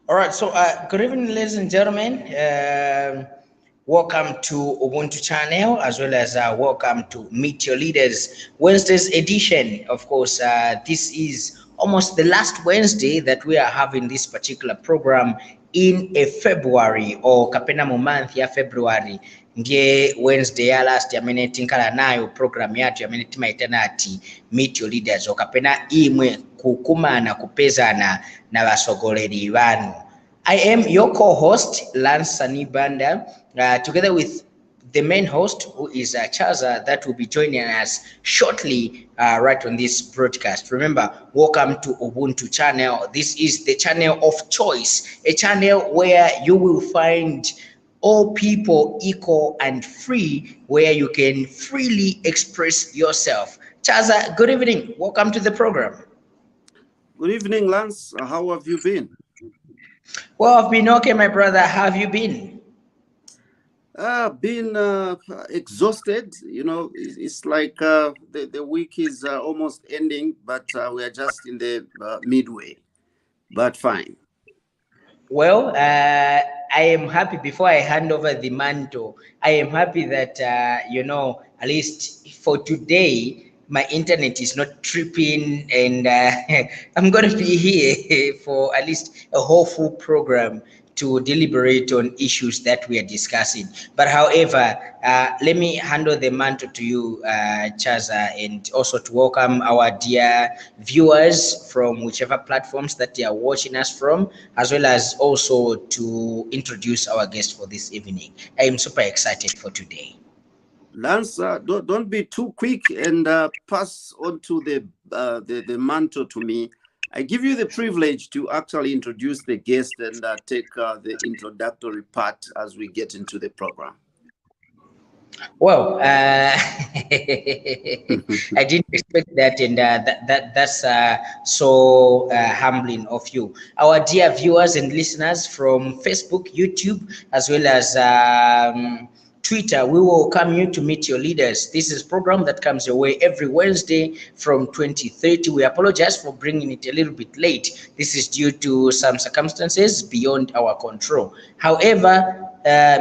All right, so good evening, ladies and gentlemen. Welcome to Ubuntu channel as well as welcome to Meet Your Leaders Wednesday's edition. Of course, this is almost the last Wednesday that we are having this particular program in a February or kapena mu month ya February. Ndiye Wednesday ya last yamene tinkala nayo program yatu yamene timaitana ati Meet Your Leaders okapena imwe kukumana kupezana na basogoleri banu. I am your co-host Lance Sanibanda, together with the main host who is Chaza, that will be joining us shortly right on this broadcast. Remember, welcome to Ubuntu channel. This is the channel of choice, a channel where you will find all people equal and free, where you can freely express yourself. Chaza, good evening. Welcome to the program. Good evening, Lance. How have you been? Well, I've been okay, my brother. How have you been? Been exhausted. You know, it's like the week is almost ending, but we are just in the midway. But fine. Well, I am happy. Before I hand over the mantle, I am happy that at least for today, my internet is not tripping, and I'm going to be here for at least a whole full program to deliberate on issues that we are discussing. But however, let me handle the mantle to you, Chaza, and also to welcome our dear viewers from whichever platforms that they are watching us from, as well as also to introduce our guest for this evening. I am super excited for today. Lance, don't be too quick and pass on to the mantle to me. I give you the privilege to actually introduce the guest and take the introductory part as we get into the program. Well, I didn't expect that, and that's so humbling of you. Our dear viewers and listeners from Facebook, YouTube, as well as Twitter, we will welcome you to Meet Your Leaders. This is a program that comes your way every Wednesday from 2030. We apologize for bringing it a little bit late. This is due to some circumstances beyond our control. However,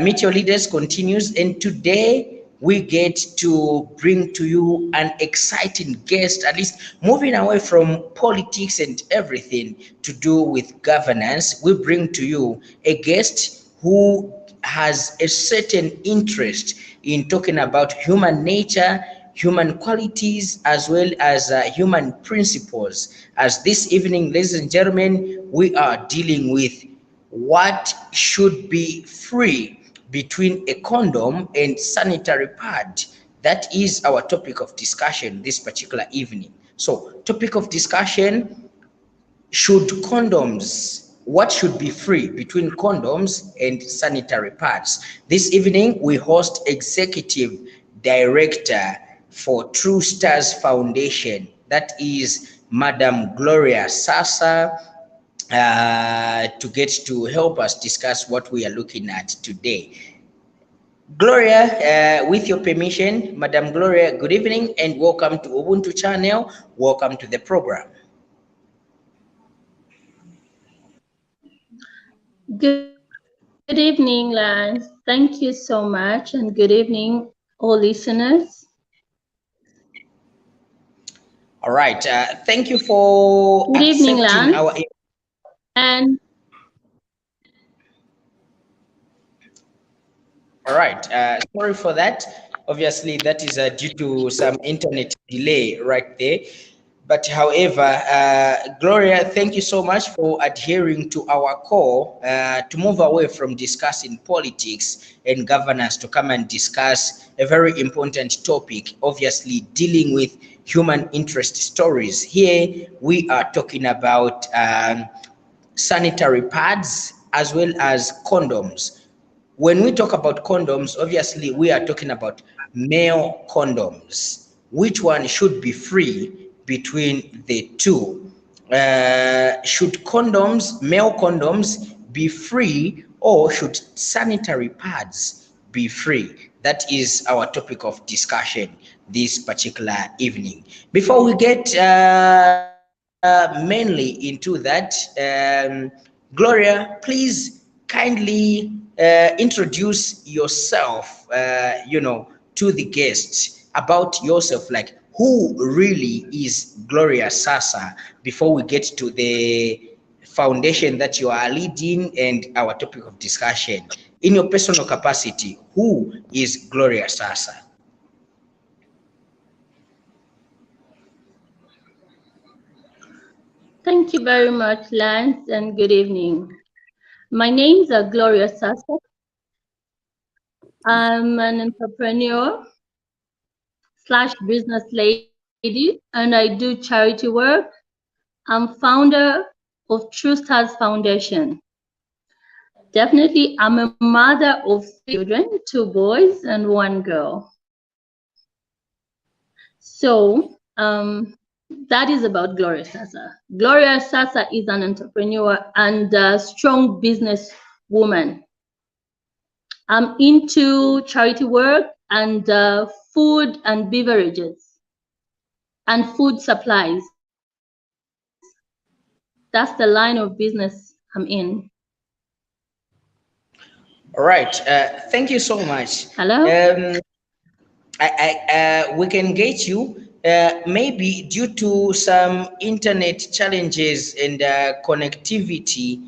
Meet Your Leaders continues, and today we get to bring to you an exciting guest, at least moving away from politics and everything to do with governance. We bring to you a guest who has a certain interest in talking about human nature, human qualities, as well as human principles. As this evening, ladies and gentlemen, we are dealing with what should be free between a condom and sanitary pad. That is our topic of discussion this particular evening. So, topic of discussion: what should be free between condoms and sanitary pads? This evening, we host Executive Director for True Stars Foundation, that is Madam Gloria Saasa, to get to help us discuss what we are looking at today. Gloria, with your permission, Madam Gloria, good evening and welcome to Ubuntu channel. Welcome to the program. Good evening, Lance. Thank you so much, and good evening, all listeners. All right. Thank you for good evening, accepting Lance. And all right. Sorry for that. Obviously, that is due to some internet delay right there. But however, Gloria, thank you so much for adhering to our call to move away from discussing politics and governance to come and discuss a very important topic, obviously dealing with human interest stories. Here we are talking about sanitary pads as well as condoms. When we talk about condoms, obviously we are talking about male condoms. Which one should be free between the two? Should male condoms be free, or should sanitary pads be free? That is our topic of discussion this particular evening. Before we get mainly into that, Gloria, please kindly introduce yourself, to the guests about yourself, like who really is Gloria Saasa, before we get to the foundation that you are leading and our topic of discussion. In your personal capacity, who is Gloria Saasa? Thank you very much, Lance, and good evening. My name is Gloria Saasa. I'm an entrepreneur slash business lady, and I do charity work. I'm founder of True Stars Foundation. Definitely, I'm a mother of 3 children, 2 boys and 1 girl. So that is about Gloria Saasa. Gloria Saasa is an entrepreneur and a strong business woman. I'm into charity work and food and beverages and food supplies. That's the line of business I'm in. All right. Thank you so much. Hello? We can get you. Maybe due to some internet challenges and connectivity,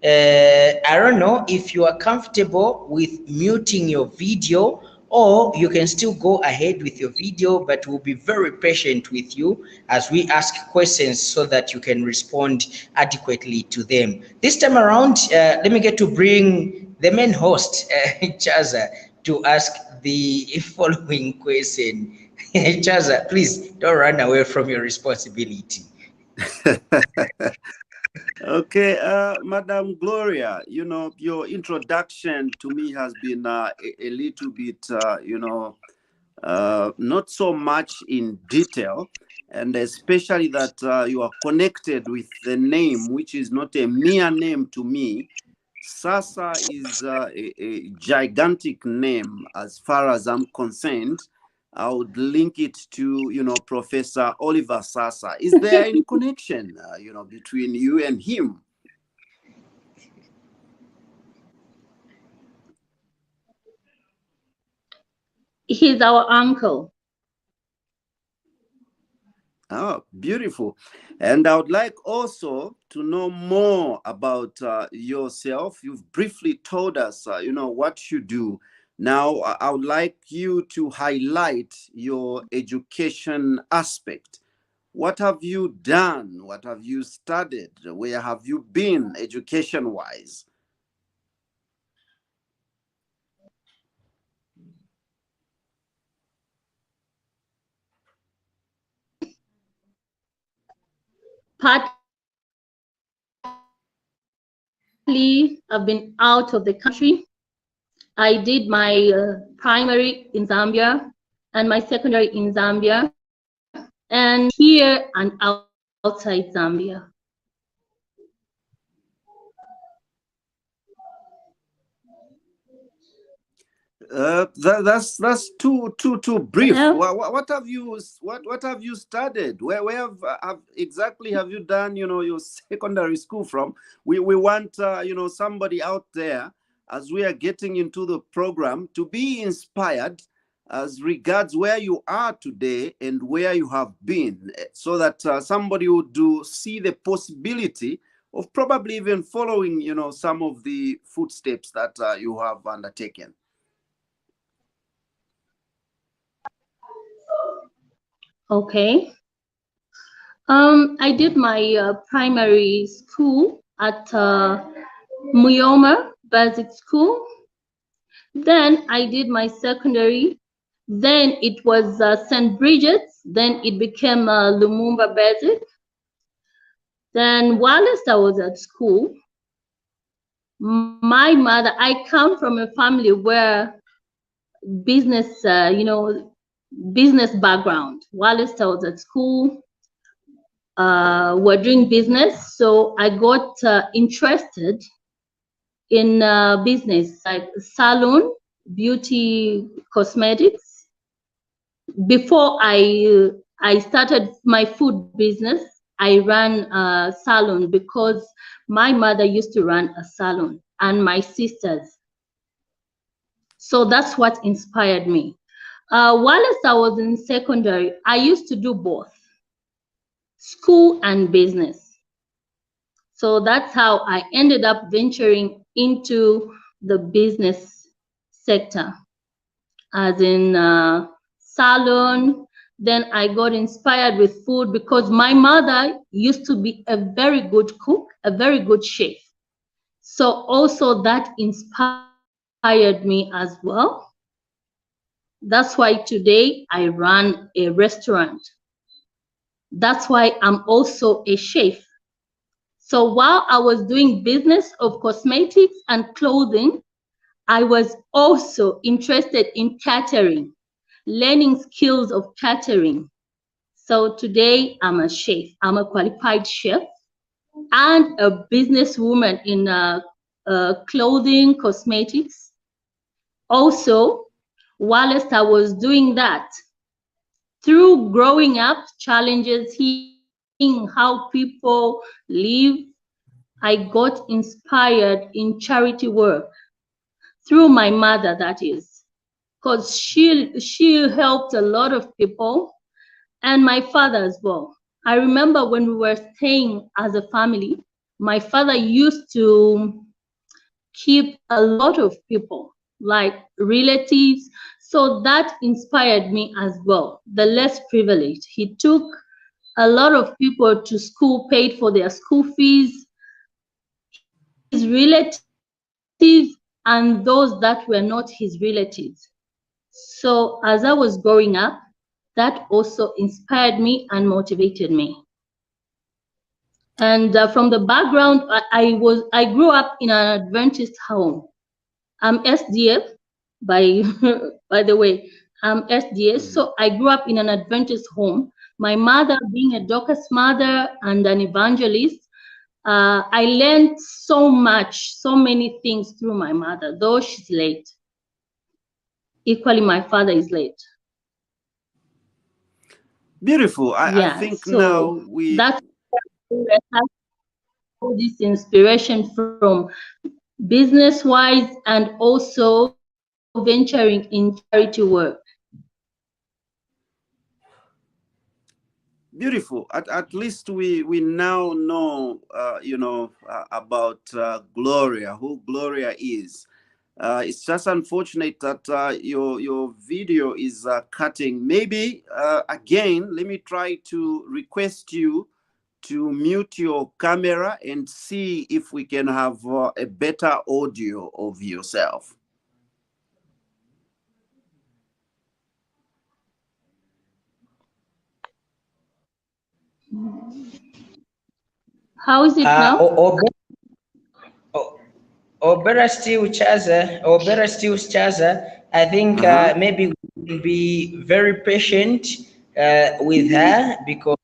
I don't know if you are comfortable with muting your video, or you can still go ahead with your video, but we'll be very patient with you as we ask questions so that you can respond adequately to them. This time around, let me get to bring the main host, Chaza, to ask the following question. Chaza, please don't run away from your responsibility. Okay, Madam Gloria, your introduction to me has been a little bit, not so much in detail, and especially that you are connected with the name, which is not a mere name to me. Saasa is a gigantic name as far as I'm concerned. I would link it to, Professor Oliver Saasa. Is there any connection, between you and him? He's our uncle. Oh, beautiful. And I would like also to know more about yourself. You've briefly told us, what you do. Now, I would like you to highlight your education aspect. What have you done? What have you studied? Where have you been education-wise? Partly, I've been out of the country. I did my primary in Zambia and my secondary in Zambia, and here and outside Zambia. That's too brief. Hello? What have you studied? Where exactly have you done your secondary school from? We want somebody out there, as we are getting into the program, to be inspired as regards where you are today and where you have been, so that somebody would see the possibility of probably even following some of the footsteps that you have undertaken. Okay. I did my primary school at Muyoma Basic School. Then I did my secondary. Then it was St. Bridget's. Then it became Lumumba Basic. Then whilst I was at school, my mother, I come from a family where business, business background. Whilst I was at school, we're doing business. So I got interested in business like salon, beauty, cosmetics. Before I started my food business, I ran a salon because my mother used to run a salon and my sisters. So that's what inspired me. Whilst I was in secondary, I used to do both school and business. So that's how I ended up venturing into the business sector, as in salon. Then I got inspired with food because my mother used to be a very good cook, a very good chef. So also that inspired me as well. That's why today I run a restaurant. That's why I'm also a chef. So while I was doing business of cosmetics and clothing, I was also interested in catering, learning skills of catering. So today I'm a chef. I'm a qualified chef and a businesswoman in clothing, cosmetics. Also, whilst I was doing that, through growing up, challenges, seeing how people live, I got inspired in charity work through my mother, that is, because she helped a lot of people, and my father as well. I remember when we were staying as a family, my father used to keep a lot of people, like relatives. So that inspired me as well, the less privileged. He took a lot of people to school, paid for their school fees, his relatives and those that were not his relatives. So as I was growing up, that also inspired me and motivated me. And from the background, I grew up in an Adventist home. I'm SDF, by by the way. I'm SDF, so I grew up in an Adventist home. My mother being a Dorcas mother and an evangelist, I learned so much, so many things through my mother, though she's late. Equally, my father is late. Beautiful. I Yeah, think now so we that's where I have all this inspiration from, business-wise and also venturing in charity work. beautiful. At least we now know about Gloria, who Gloria is. It's just unfortunate that your video is cutting. Maybe again, let me try to request you to mute your camera and see if we can have a better audio of yourself. How is it now? Or, or better still, Chaza, I think Uh-huh. maybe we can be very patient with her because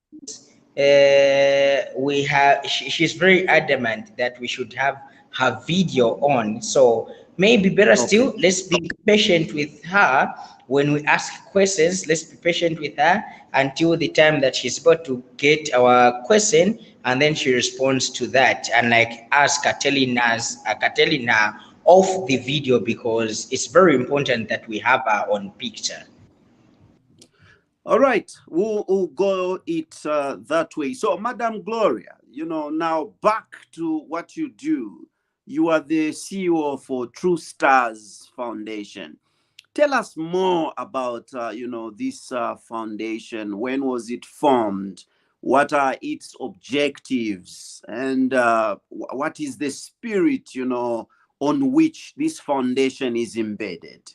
she's very adamant that we should have her video on. So maybe better Okay. still, let's be patient with her when we ask questions. Let's be patient with her until the time that she's about to get our question, and then she responds to that. And like us, telling her off the video because it's very important that we have her on picture. All right, we'll go it that way. So, Madam Gloria, now back to what you do. You are the CEO for True Stars Foundation. Tell us more about, this foundation. When was it formed? What are its objectives? And what is the spirit, on which this foundation is embedded?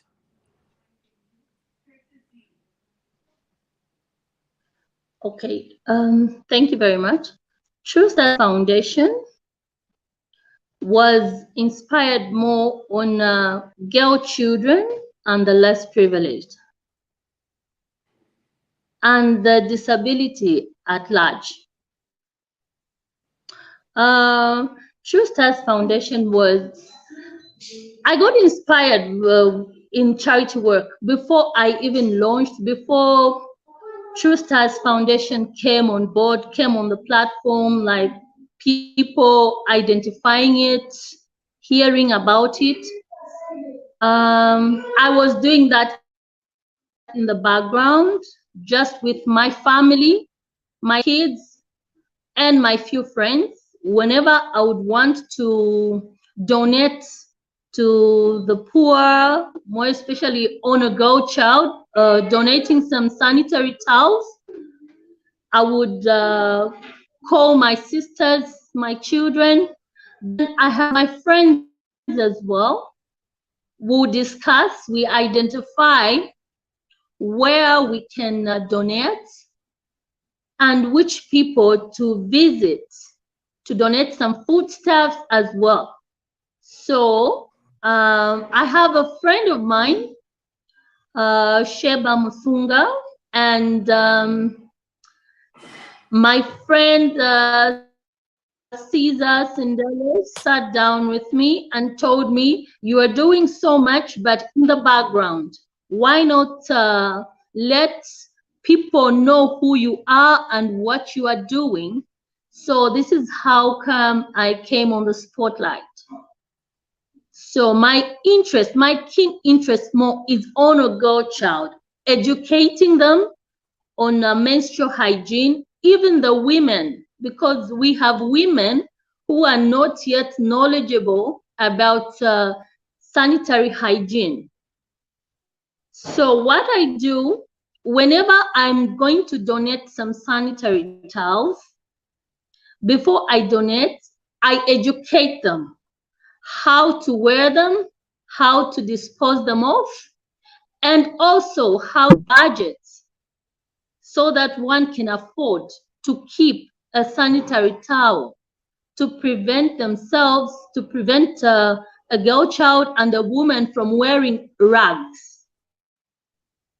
Okay, thank you very much. True Stars Foundation was inspired more on girl children and the less privileged and the disability at large. True Stars Foundation was, I got inspired in charity work before I even launched, before True Stars Foundation came on board, came on the platform, like people identifying it, hearing about it. I was doing that in the background, just with my family, my kids, and my few friends. Whenever I would want to donate to the poor, more especially on a girl child, donating some sanitary towels, I would call my sisters, my children. Then I have my friends as well. We'll discuss, we identify where we can donate and which people to visit to donate some foodstuffs as well. So I have a friend of mine, Sheba Musunga, and my friend Caesar Sindele sat down with me and told me, you are doing so much, but in the background, why not let people know who you are and what you are doing? So this is how come I came on the spotlight. So my interest, my keen interest more is on a girl child, educating them on menstrual hygiene, even the women, because we have women who are not yet knowledgeable about sanitary hygiene. So what I do, whenever I'm going to donate some sanitary towels, before I donate, I educate them how to wear them, how to dispose them off, and also how to budget so that one can afford to keep a sanitary towel to prevent themselves, to prevent a girl child and a woman from wearing rags.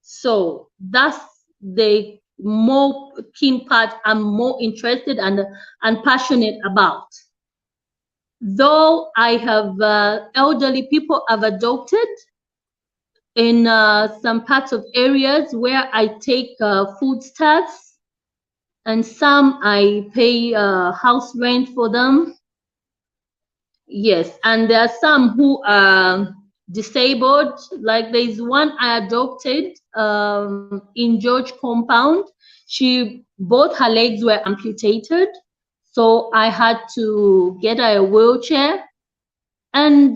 So that's the more keen part I'm more interested and passionate about. Though I have elderly people I've adopted in some parts of areas where I take foodstuffs, and some I pay house rent for them. Yes, and there are some who are disabled. Like there's one I adopted in George compound. Both her legs were amputated, so I had to get her a wheelchair. And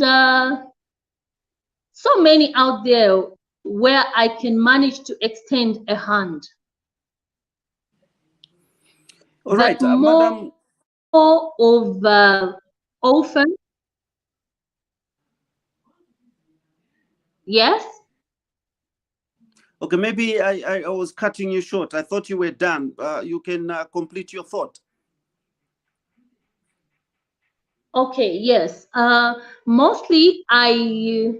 so many out there where I can manage to extend a hand. All right, But more Madam. of orphan. Yes. Okay, maybe I was cutting you short. I thought you were done. You can complete your thought. Okay, yes. Mostly I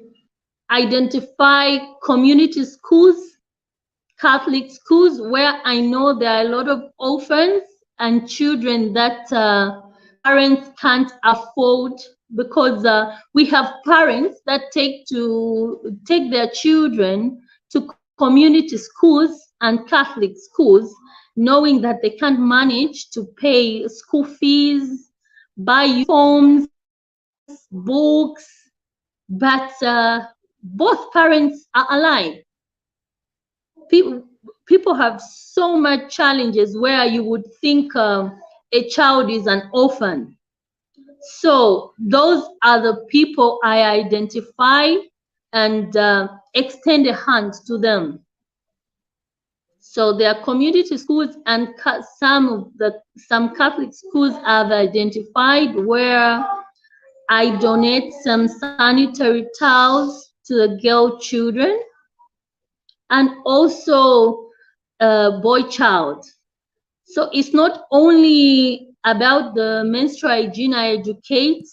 identify community schools, Catholic schools, where I know there are a lot of orphans and children that parents can't afford, because we have parents that take their children to community schools and Catholic schools, knowing that they can't manage to pay school fees, buy uniforms, books, but both parents are alive. People have so much challenges where you would think a child is an orphan. So those are the people I identify and extend a hand to them. So there are community schools and some Catholic schools I've identified where I donate some sanitary towels to the girl children, and also boy child. So it's not only about the menstrual hygiene I educate,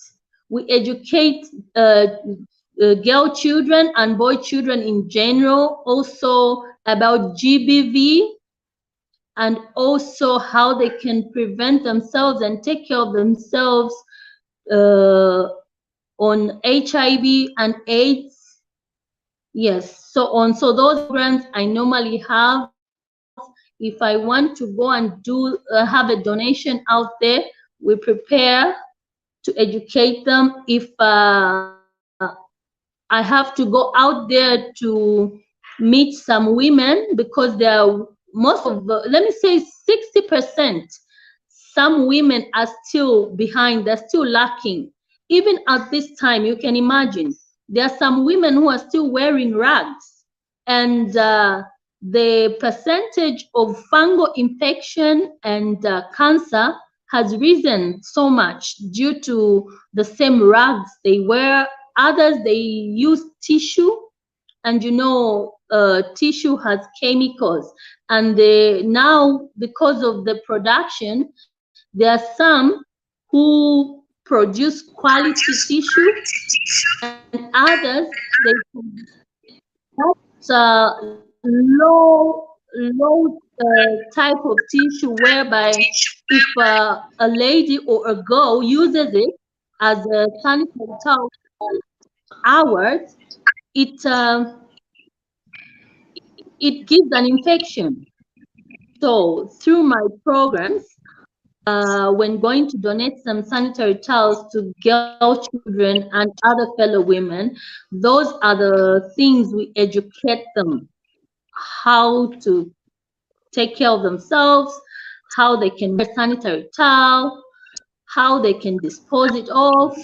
we educate girl children and boy children in general, also about GBV, and also how they can prevent themselves and take care of themselves on HIV and AIDS. Yes, so those programs I normally have If I want to go and do have a donation out there, we prepare to educate them. If I have to go out there to meet some women, because they are most of let me say 60%, some women are still behind, they're still lacking. Even at this time, you can imagine there are some women who are still wearing rags, and the percentage of fungal infection and cancer has risen so much due to the same rags they wear. Others, they use tissue, and tissue has chemicals, and now, because of the production, there are some who produce quality tissue, and others, they low type of tissue, whereby if a lady or a girl uses it as a sanitary towel for hours, it gives an infection. So through my programs, when going to donate some sanitary towels to girl children and other fellow women, those are the things we educate them: how to take care of themselves, how they can wear sanitary towel, how they can dispose it off,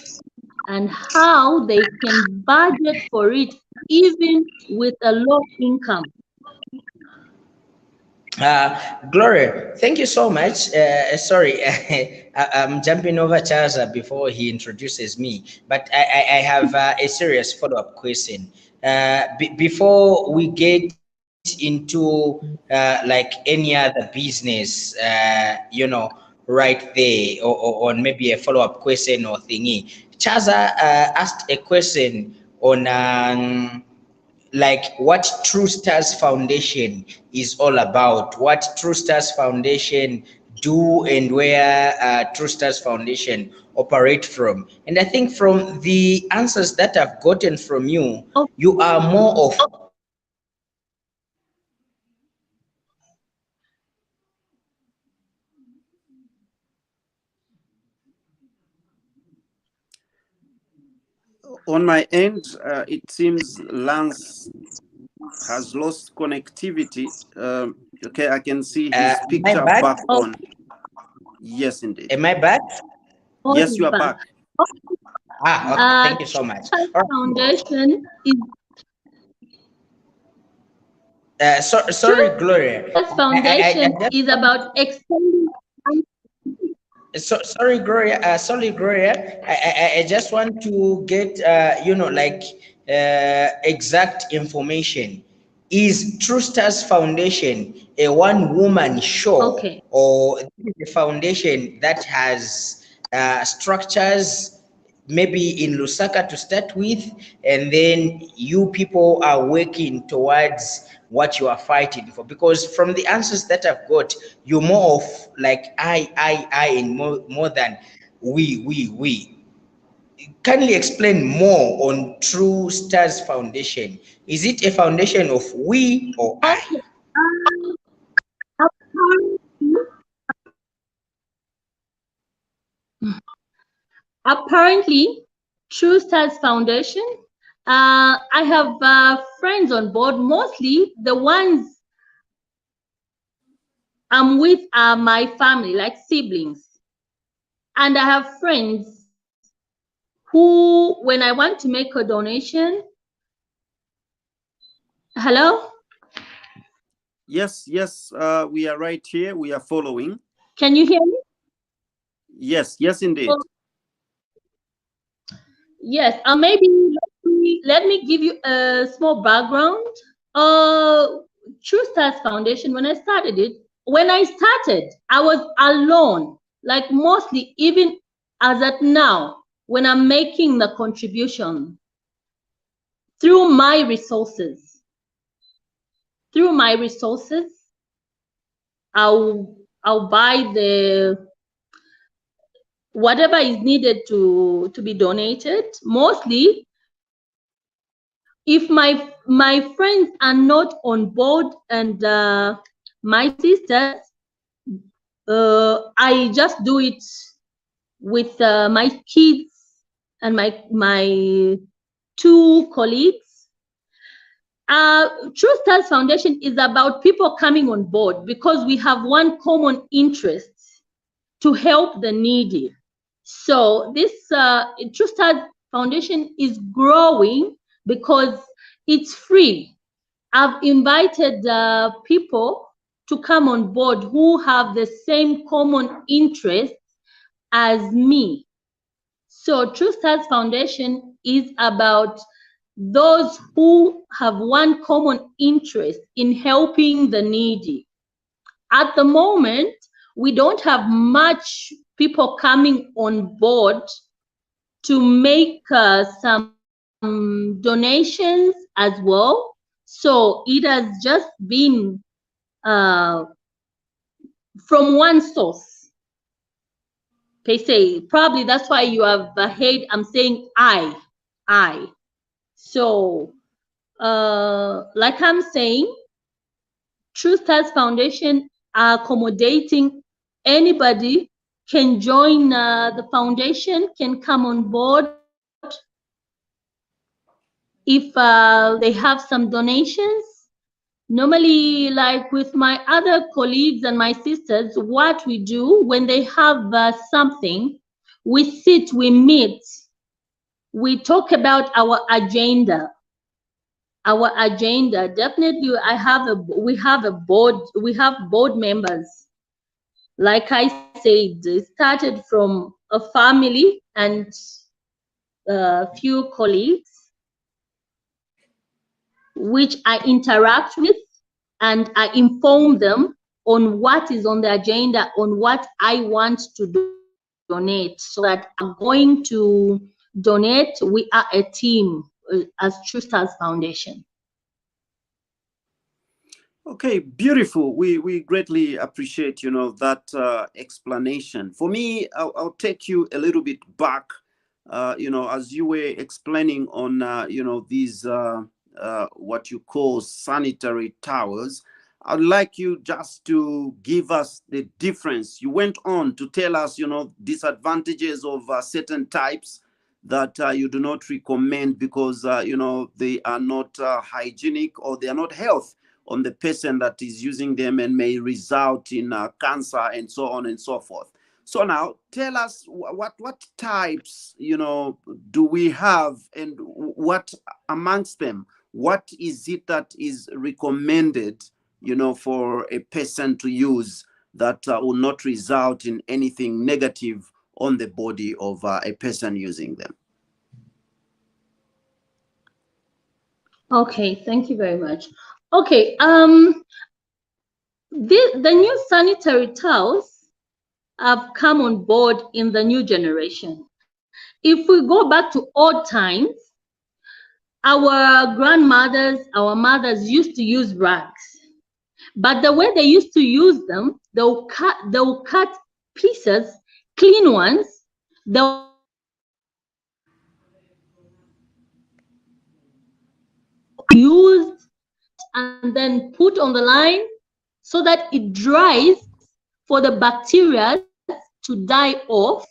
and how they can budget for it even with a low income. Gloria, thank you so much. Sorry, I'm jumping over Chaza before he introduces me, but I have a serious follow-up question. Before we get into like any other business, right there, or maybe a follow-up question or thingy, Chaza asked a question on like what True Stars Foundation is all about, what True Stars Foundation do, and where True Stars Foundation operate from. And I think from the answers that I've gotten from you, you are more of On my end, it seems Lance has lost connectivity. Okay, I can see his am I picture back? back on. Yes, indeed. Am I back? Yes, you are back. Okay, thank you so much. All right. Foundation is Sorry, Gloria. Foundation is about extending. Sorry, Gloria. I just want to get like exact information. Is True Stars Foundation a one-woman show, Okay. or a foundation that has structures, maybe in Lusaka to start with, and then you people are working towards what you are fighting for? Because from the answers that I've got, you're more of like I, and more than we. Kindly explain more on True Stars Foundation. Is it a foundation of we or I? Okay. Apparently, True Stars Foundation, I have friends on board. Mostly the ones I'm with are my family, like siblings. And I have friends who, when I want to make a donation, hello? Yes, we are right here. We are following. Can you hear me? Yes, indeed. Yes, maybe let me give you a small background. True Stars Foundation, when I started, I was alone, like mostly, even as at now, when I'm making the contribution through my resources. I'll buy the whatever is needed to be donated. Mostly, if my friends are not on board and My sisters, I just do it with my kids and my two colleagues. True Stars Foundation is about people coming on board because we have one common interest: to help the needy. So this True Stars Foundation is growing because it's free. I've invited people to come on board who have the same common interests as me. So True Stars Foundation is about those who have one common interest in helping the needy. At the moment, we don't have much people coming on board to make some donations as well. So it has just been from one source, per se. Probably that's why you have heard I'm saying I. So like I'm saying, True Stars Foundation are accommodating anybody can join the foundation, can come on board if they have some donations. Normally, like with my other colleagues and my sisters, what we do when they have something, we sit, we meet, we talk about our agenda. Our agenda, definitely, we have board members. Like I said, it started from a family and a few colleagues, which I interact with and I inform them on what is on the agenda, on what I want to donate, so that I'm going to donate. We are a team as True Stars Foundation. Okay, beautiful. We greatly appreciate, that explanation. For me, I'll take you a little bit back, as you were explaining on, these what you call sanitary towers. I'd like you just to give us the difference. You went on to tell us, disadvantages of certain types that you do not recommend because, they are not hygienic or they are not healthy on the person that is using them and may result in cancer and so on and so forth. So now tell us what types, do we have, and what amongst them, what is it that is recommended, for a person to use that will not result in anything negative on the body of a person using them? Okay, thank you very much. Okay, the new sanitary towels have come on board in the new generation. If we go back to old times, our grandmothers, our mothers used to use rags, but the way they used to use them, they'll cut pieces, clean ones, they'll use and then put on the line so that it dries for the bacteria to die off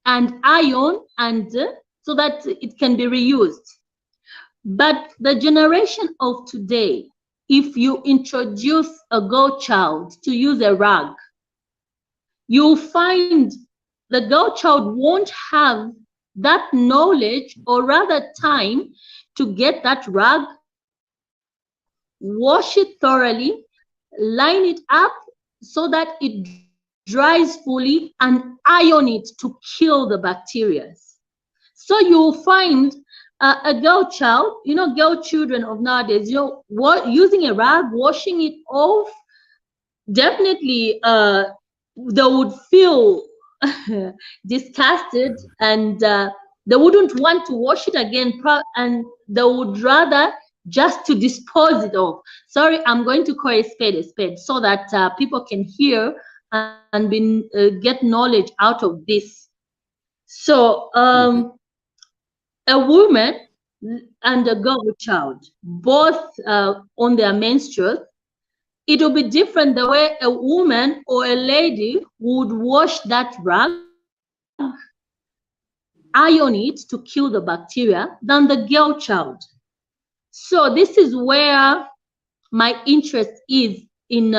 and iron, and so that it can be reused. But the generation of today, if you introduce a girl child to use a rag, you'll find the girl child won't have that knowledge, or rather time, to get that rag, wash it thoroughly, line it up so that it dries fully, and iron it to kill the bacteria. So you'll find a girl child, girl children of nowadays, using a rag, washing it off, definitely they would feel disgusted, and they wouldn't want to wash it again, and they would rather just to dispose it of. Sorry, I'm going to call a spade, so that people can hear and get knowledge out of this. So a woman and a girl child, both on their menstrual, it will be different the way a woman or a lady would wash that rag, iron it to kill the bacteria, than the girl child. So this is where my interest is in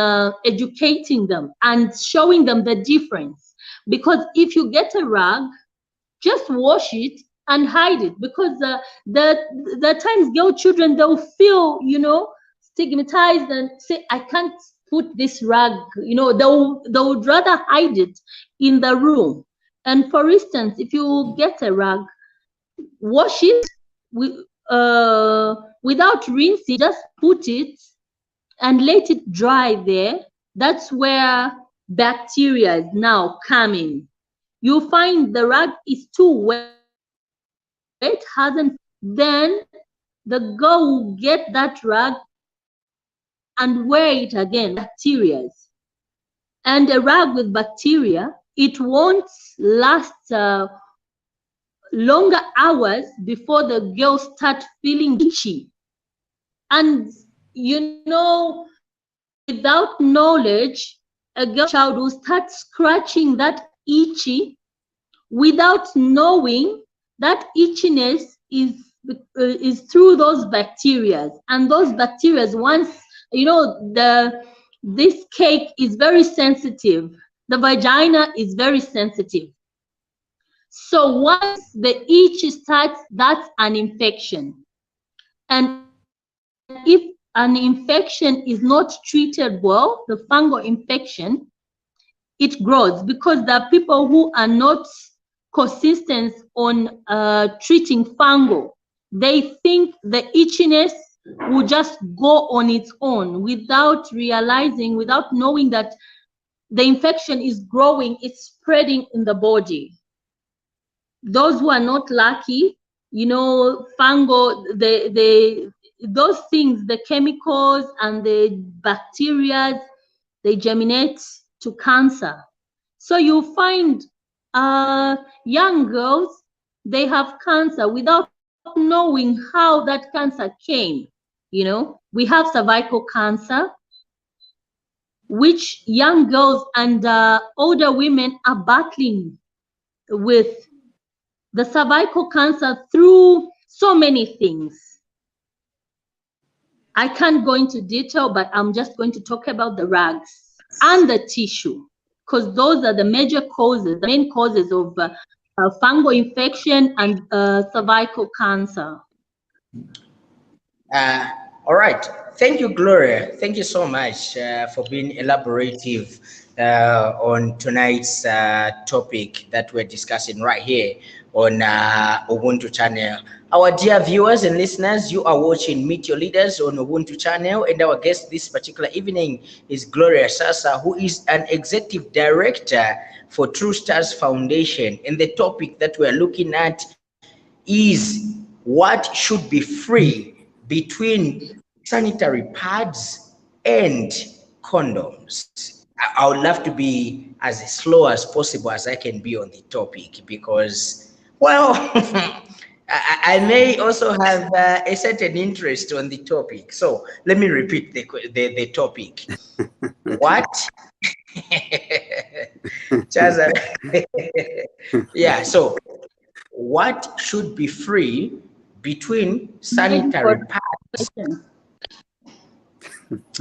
educating them and showing them the difference. Because if you get a rag, just wash it and hide it, because the times girl children, they'll feel, you know, stigmatized and say, I can't put this rag, you know, they would rather hide it in the room. And for instance, if you get a rag, wash it without rinsing, just put it and let it dry there. That's where bacteria is now coming. You find the rag is too wet, hasn't, then the girl will get that rag and wear it again, bacteria. And a rag with bacteria, it won't last longer hours before the girl start feeling itchy. And you know, without knowledge, a girl child will start scratching that itchy without knowing that itchiness is through those bacteria. And those bacteria, once, you know, this cake is very sensitive. The vagina is very sensitive. So once the itch starts, that's an infection. And if an infection is not treated well, the fungal infection, it grows, because there are people who are not consistent on treating fungal. They think the itchiness will just go on its own without realizing, without knowing that the infection is growing, it's spreading in the body. Those who are not lucky, you know, fungal, those things, the chemicals and the bacteria, they germinate to cancer. So you find young girls, they have cancer without knowing how that cancer came. You know, we have cervical cancer, which young girls and older women are battling with. The cervical cancer through so many things. I can't go into detail, but I'm just going to talk about the rags and the tissue, because those are the major causes, the main causes of fungal infection and cervical cancer. All right. Thank you, Gloria. Thank you so much for being elaborative on tonight's topic that we're discussing right here on Ubuntu channel. Our dear viewers and listeners, you are watching Meet Your Leaders on Ubuntu channel, and our guest this particular evening is Gloria Saasa, who is an executive director for True Stars Foundation. And the topic that we're looking at is what should be free between sanitary pads and condoms. I would love to be as slow as possible as I can be on the topic, because, well, I may also have a certain interest on the topic. So let me repeat the topic. What? Chaza. Yeah, so what should be free between sanitary pads?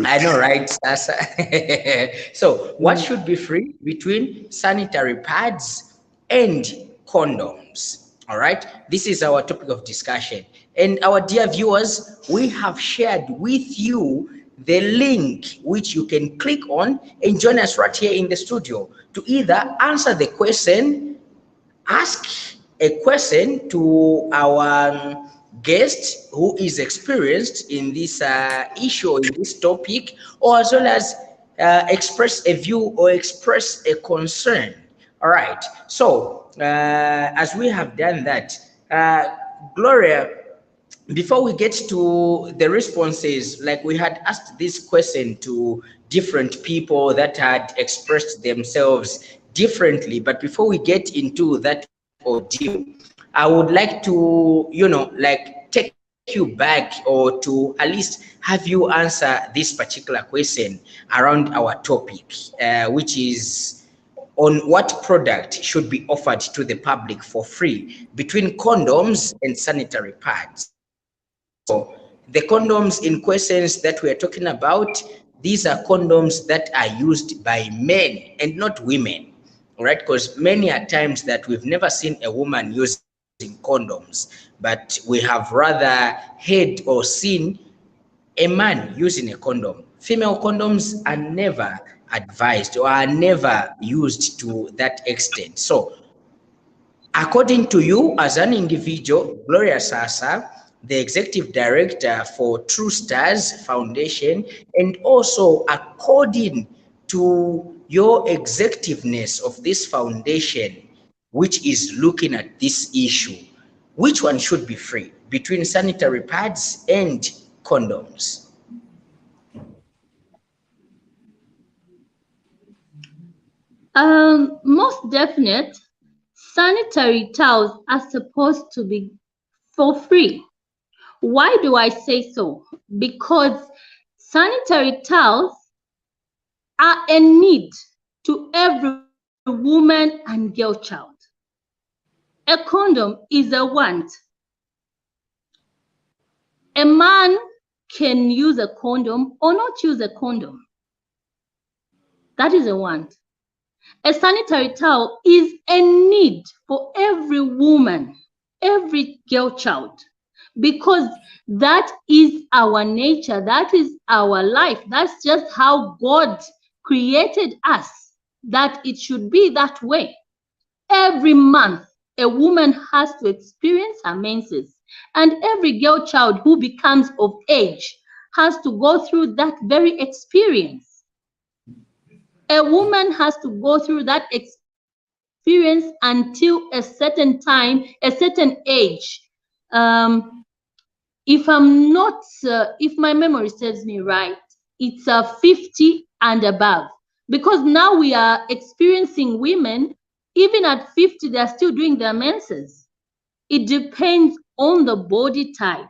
I know, right, Saasa? So what should be free between sanitary pads and condoms? All right, this is our topic of discussion. And our dear viewers, we have shared with you the link which you can click on and join us right here in the studio to either answer the question, ask a question to our guest who is experienced in this issue, in this topic, or as well as express a view or express a concern. All right, so as we have done that, Gloria, before we get to the responses, like we had asked this question to different people that had expressed themselves differently, but before we get into that ordeal, I would like to, you know, like take a you back, or to at least have you answer this particular question around our topic, which is on what product should be offered to the public for free between condoms and sanitary pads. So the condoms in questions that we are talking about, these are condoms that are used by men and not women, all right? Because many are times that we've never seen a woman using condoms, but we have rather heard or seen a man using a condom. Female condoms are never advised or are never used to that extent. So according to you as an individual, Gloria Saasa, the executive director for True Stars Foundation, and also according to your executiveness of this foundation, which is looking at this issue, which one should be free between sanitary pads and condoms? Most definite, sanitary towels are supposed to be for free. Why do I say so? Because sanitary towels are a need to every woman and girl child. A condom is a want. A man can use a condom or not use a condom. That is a want. A sanitary towel is a need for every woman, every girl child, because that is our nature, that is our life. That's just how God created us, that it should be that way. Every month, a woman has to experience her menses, and every girl child who becomes of age has to go through that very experience. A woman has to go through that experience until a certain time, a certain age. If my memory serves me right, it's 50 and above. Because now we are experiencing women, even at 50, they're still doing their menses. It depends on the body type.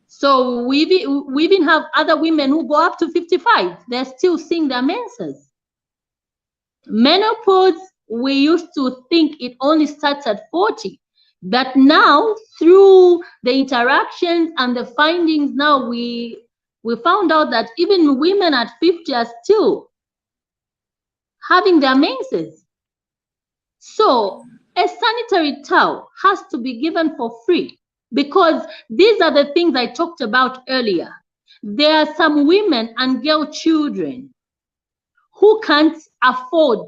So we even have other women who go up to 55. They're still seeing their menses. Menopause, we used to think it only starts at 40. But now, through the interactions and the findings, now we found out that even women at 50 are still having their menses. So a sanitary towel has to be given for free, because these are the things I talked about earlier. There are some women and girl children who can't afford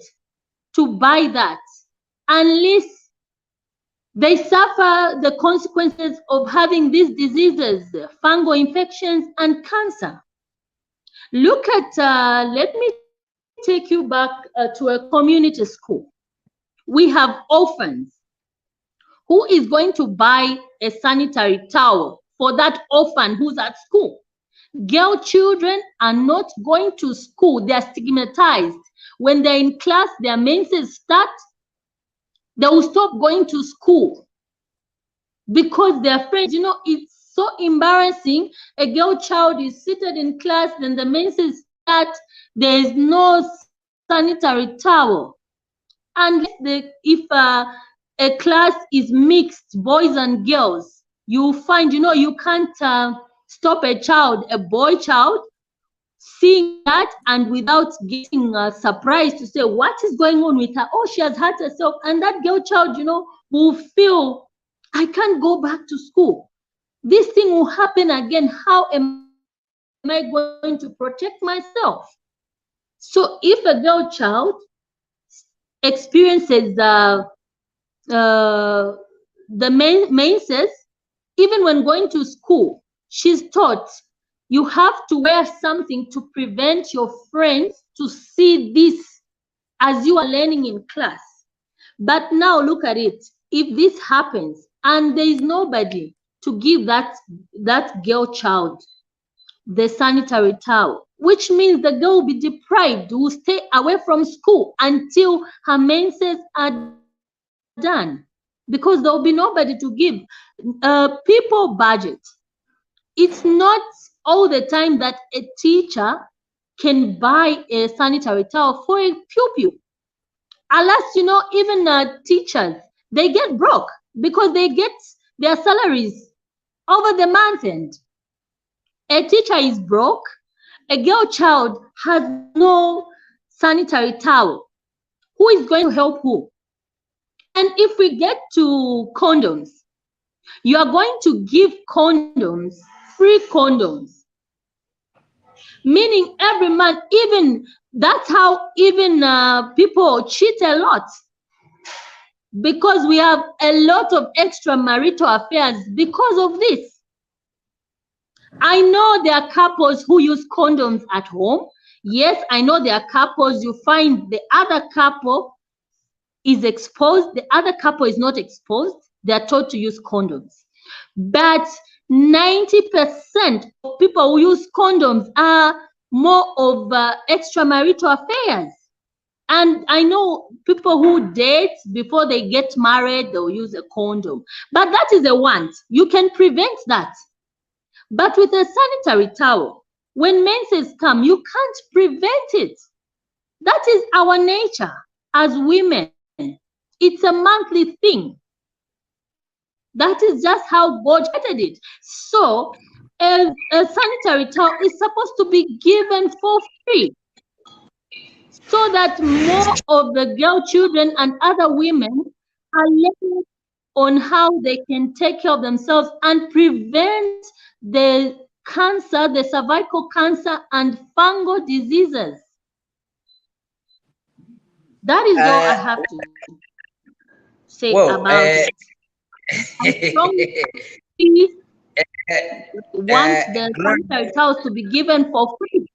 to buy that unless they suffer the consequences of having these diseases, fungal infections and cancer. Look at, let me take you back to a community school. We have orphans. Who is going to buy a sanitary towel for that orphan who's at school? Girl children are not going to school. They're stigmatized. When they're in class, their menses start, they will stop going to school because their friends, it's so embarrassing. A girl child is seated in class, then the menses start, there is no sanitary towel. And if a class is mixed, boys and girls, you find, you can't stop a boy child, seeing that and without getting surprised to say, what is going on with her? Oh, she has hurt herself. And that girl child, will feel, I can't go back to school. This thing will happen again. How am I going to protect myself? So if a girl child experiences the menses, even when going to school, she's taught you have to wear something to prevent your friends to see this as you are learning in class. But now look at it. If this happens and there is nobody to give that girl child the sanitary towel, which means the girl will be deprived, will stay away from school until her menses are done. because there will be nobody to give. People budget. It's not all the time that a teacher can buy a sanitary towel for a pupil. Unless, even teachers, they get broke because they get their salaries over the month end. A teacher is broke, a girl child has no sanitary towel. Who is going to help who? And if we get to condoms, you are going to give condoms, free condoms, meaning every month. Even that's how even people cheat a lot, because we have a lot of extramarital affairs because of this. I know there are couples who use condoms at home. Yes, I know there are couples you find the other couple is exposed, the other couple is not exposed. They are taught to use condoms. But 90% of people who use condoms are more of extramarital affairs. And I know people who date before they get married, they'll use a condom. But that is a want. You can prevent that. But with a sanitary towel, when menses come, you can't prevent it. That is our nature as women. It's a monthly thing. That is just how God created it. So a sanitary towel is supposed to be given for free, so that more of the girl children and other women are learning on how they can take care of themselves and prevent the cancer, the cervical cancer and fungal diseases. That is all I have to say Well, about it. I strongly want the sanitary towels to be given for free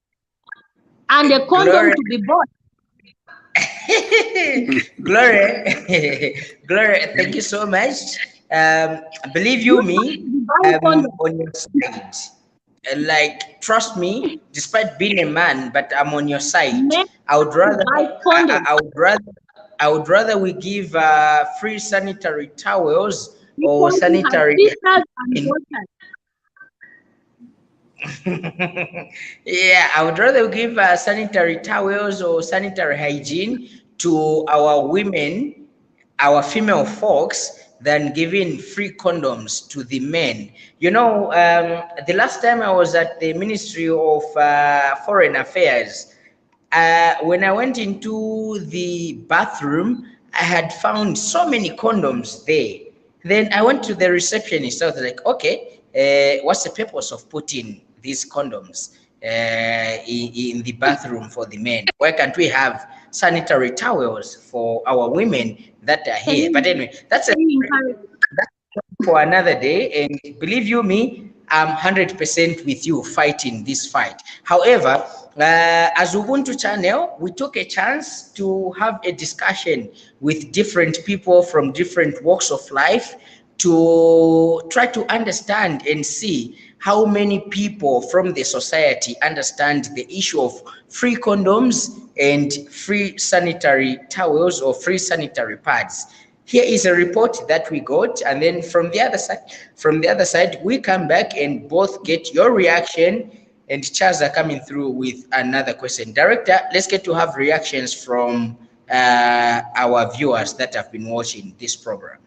and a condom Gloria, to be bought. Gloria, Gloria, thank you so much. Believe you You me, buy I'm condoms. on your side. Like, trust me, despite being a man, but I'm on your side. Men I would have to rather, buy condoms. I would rather we give free sanitary towels or Because we have sanitary. sisters and daughters. Yeah, I would rather give sanitary towels or sanitary hygiene to our women, our female folks, than giving free condoms to the men. The last time I was at the Ministry of Foreign Affairs, when I went into the bathroom, I had found so many condoms there. Then I went to the receptionist. I was like, okay, what's the purpose of putting these condoms in the bathroom for the men? Why can't we have sanitary towels for our women that are Can here? But you, anyway, that's can you encourage? for another day. And believe you me, I'm 100% with you fighting this fight. However, as Ubuntu channel, we took a chance to have a discussion with different people from different walks of life to try to understand and see how many people from the society understand the issue of free condoms and free sanitary towels or free sanitary pads. Here is a report that we got, and then from the other side, we come back and both get your reaction. And Chaza coming through with another question. Director, let's get to have reactions from our viewers that have been watching this program.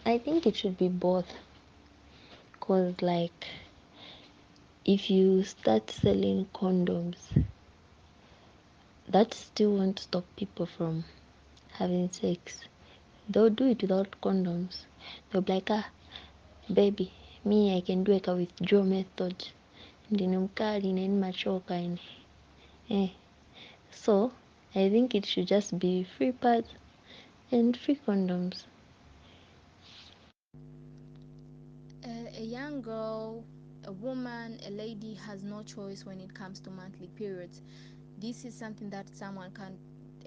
I think it should be both, cause like if you start selling condoms, that still won't stop people from having sex. They'll do it without condoms. They'll be like, baby, me I can do it with Joe method. Ndini mkali na machoka ini. So I think it should just be free pads and free condoms. A young girl, a woman, a lady has no choice when it comes to monthly periods. This is something that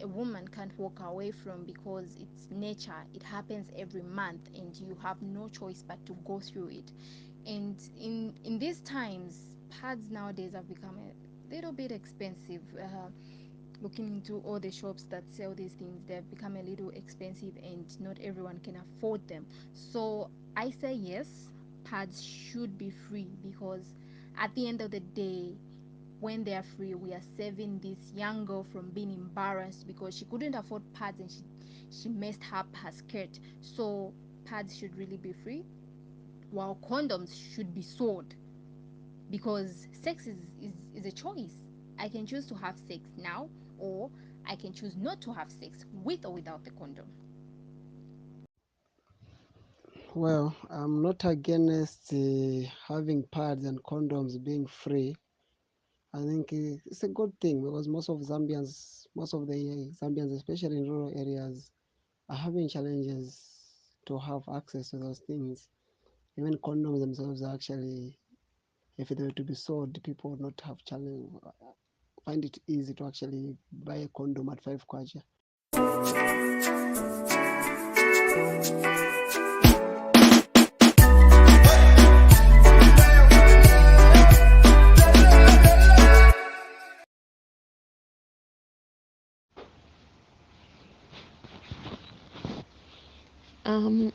a woman can't walk away from because it's nature. It happens every month and you have no choice but to go through it. And in these times, pads nowadays have become a little bit expensive. Looking into all the shops that sell these things, they've become a little expensive and not everyone can afford them. So I say yes, pads should be free, because at the end of the day, when they are free, we are saving this young girl from being embarrassed because she couldn't afford pads and she messed up her skirt. So pads should really be free, while condoms should be sold, because sex is a choice. I can choose to have sex now, or I can choose not to have sex with or without the condom. Well, I'm not against having pads and condoms being free. I think it's a good thing because most of the Zambians, especially in rural areas, are having challenges to have access to those things. Even condoms themselves are actually, if they were to be sold, people would not have challenge, find it easy to actually buy a condom at 5 kwacha.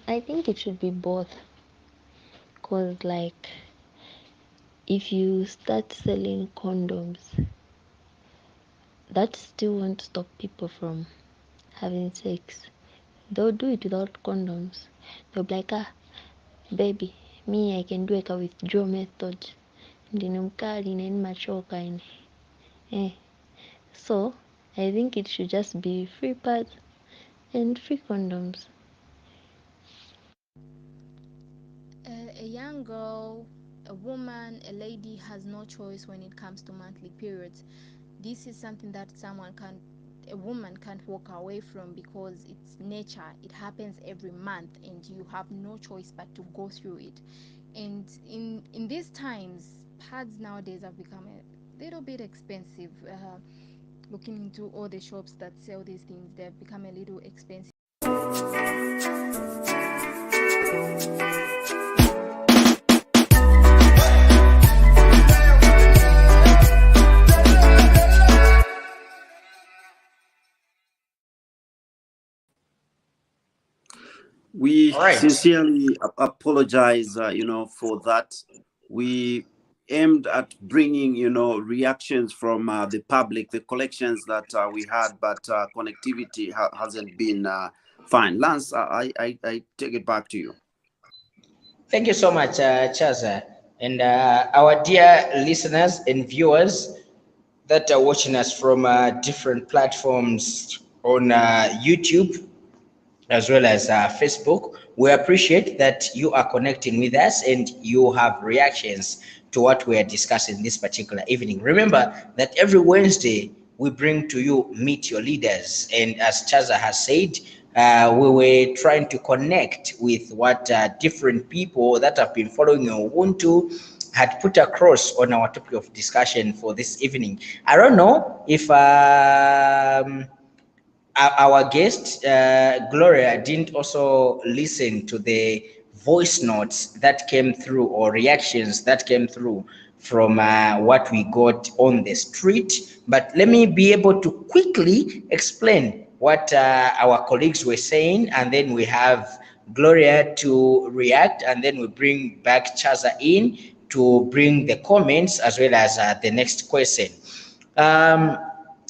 I think it should be both, cause like if you start selling condoms, that still won't stop people from having sex. They'll do it without condoms. They'll be like, baby, me I can do a withdrawal method. Ndine mkali na machoka ine. Eh. So I think it should just be free pads and free condoms. A young girl, a woman, a lady has no choice when it comes to monthly periods. This is something that a woman can't walk away from because it's nature. It happens every month and you have no choice but to go through it. And in these times, pads nowadays have become a little bit expensive. Looking into all the shops that sell these things, they've become a little expensive. We All right. sincerely apologize, for that. We aimed at bringing, reactions from the public, the collections that we had, but connectivity hasn't been fine. Lance, I take it back to you. Thank you so much, Chaza. And our dear listeners and viewers that are watching us from different platforms on YouTube as well as Facebook. We appreciate that you are connecting with us and you have reactions to what we are discussing this particular evening. Remember that every Wednesday we bring to you Meet Your Leaders. And as Chaza has said, we were trying to connect with what different people that have been following Ubuntu had put across on our topic of discussion for this evening. I don't know if our guest Gloria didn't also listen to the voice notes that came through or reactions that came through from what we got on the street, but let me be able to quickly explain what our colleagues were saying, and then we have Gloria to react, and then we bring back Chaza in to bring the comments as well as the next question.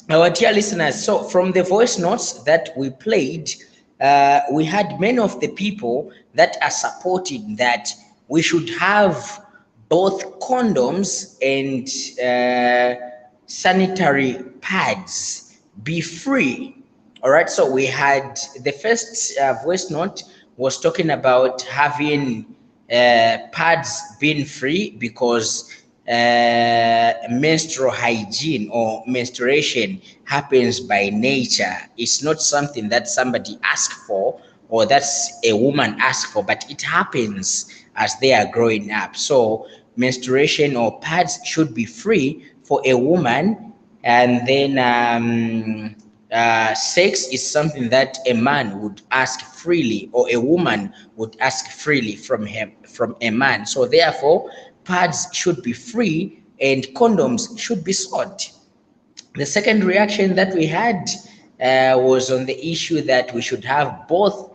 Our dear listeners, so from the voice notes that we played, we had many of the people that are supporting that we should have both condoms and sanitary pads be free. All right, so we had the first voice note was talking about having pads being free because menstrual hygiene or menstruation happens by nature. It's not something that somebody asks for or that's a woman asks for, but it happens as they are growing up. So menstruation or pads should be free for a woman And then sex is something that a man would ask freely, or a woman would ask freely from a man. So therefore, pads should be free and condoms should be sought. The second reaction that we had was on the issue that we should have both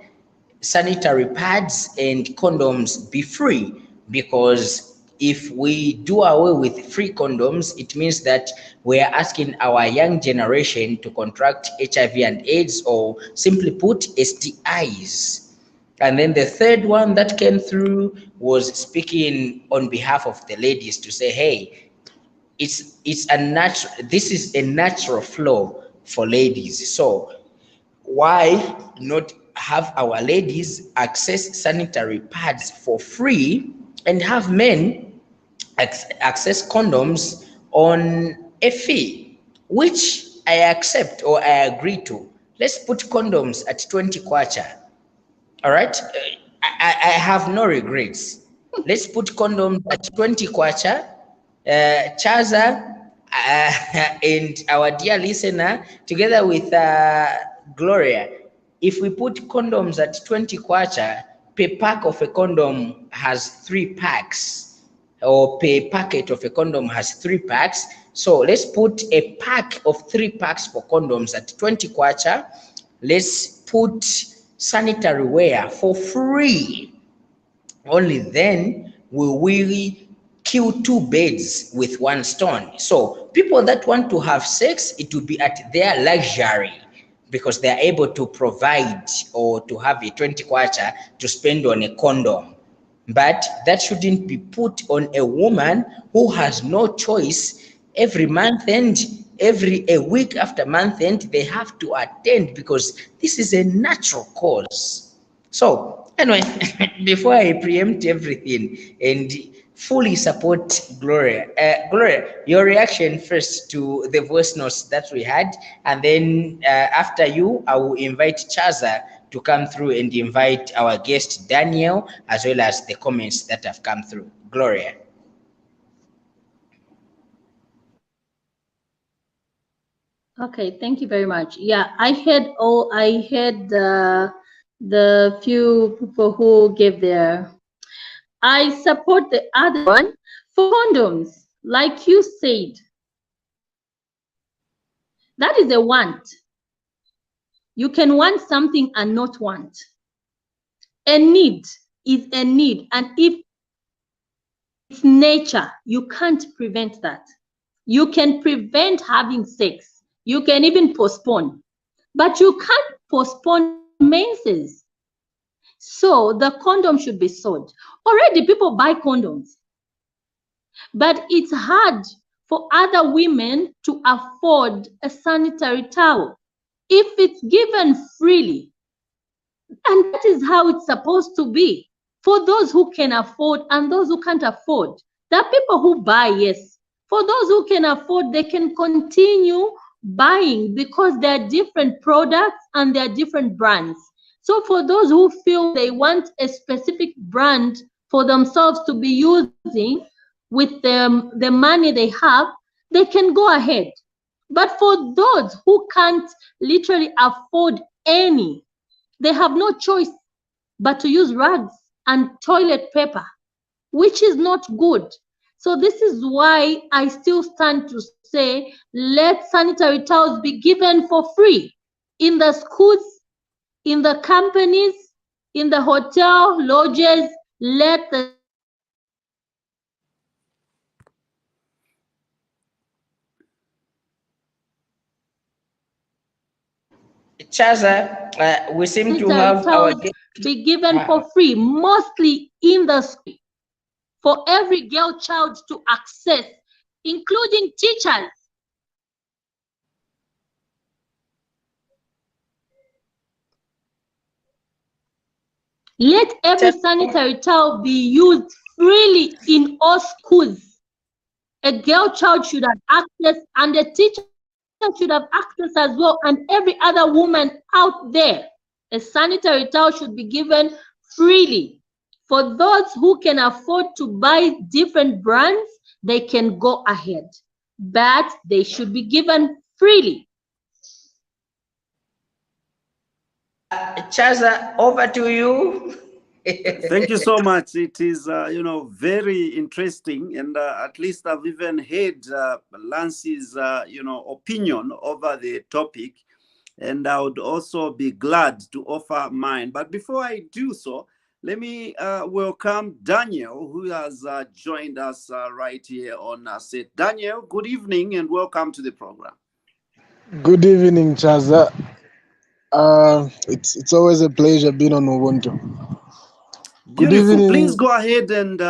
sanitary pads and condoms be free, because if we do away with free condoms, it means that we are asking our young generation to contract HIV and AIDS, or simply put, STIs. And then the third one that came through was speaking on behalf of the ladies to say, hey, it's a natural, this is a natural flow for ladies. So why not have our ladies access sanitary pads for free and have men access condoms on a fee, which I accept or I agree to. Let's put condoms at 20 kwacha. All right. I have no regrets. Let's put condoms at 20 kwacha. Chaza and our dear listener, together with Gloria, if we put condoms at 20 kwacha, per pack of a condom has 3 packs, or per packet of a condom has 3 packs. So let's put a pack of 3 packs for condoms at 20 kwacha. Let's put sanitary wear for free. Only then will we kill 2 birds with 1 stone. So people that want to have sex, it will be at their luxury, because they are able to provide or to have a 20 kwacha to spend on a condom. But that shouldn't be put on a woman who has no choice. Every month end, a week after month end, they have to attend, because this is a natural cause. So anyway, before I preempt everything and fully support Gloria, Gloria, your reaction first to the voice notes that we had, and then after you, I will invite Chaza to come through and invite our guest Daniel, as well as the comments that have come through. Gloria. Okay, thank you very much. Yeah, I heard the few people who gave their. I support the other one for condoms, like you said. That is a want. You can want something and not want. A need is a need, and if it's nature, you can't prevent that. You can prevent having sex. You can even postpone, but you can't postpone menses. So the condom should be sold. Already people buy condoms, but it's hard for other women to afford a sanitary towel. If it's given freely, and that is how it's supposed to be, for those who can afford and those who can't afford. There are people who buy, yes. For those who can afford, they can continue buying, because there are different products and there are different brands. So for those who feel they want a specific brand for themselves to be using with the money they have, they can go ahead. But for those who can't literally afford any, they have no choice but to use rags and toilet paper, which is not good. So this is why I still stand to say, let sanitary towels be given for free in the schools, in the companies, in the hotel lodges. Let the Chaza, we seem to sanitary have our towels guest. be given for free, mostly in the school, for every girl child to access, including teachers. Let every sanitary towel be used freely in all schools. A girl child should have access, and a teacher should have access as well, and every other woman out there. A sanitary towel should be given freely. For those who can afford to buy different brands, they can go ahead. but they should be given freely. Chaza, over to you. Thank you so much. It is, very interesting, and at least I've even heard Lance's, opinion over the topic, and I would also be glad to offer mine. But before I do so, let me welcome Daniel, who has joined us right here on set. Daniel, good evening and welcome to the program. Good evening, Chaza. It's always a pleasure being on Ubuntu. Good Beautiful. evening. Please go ahead and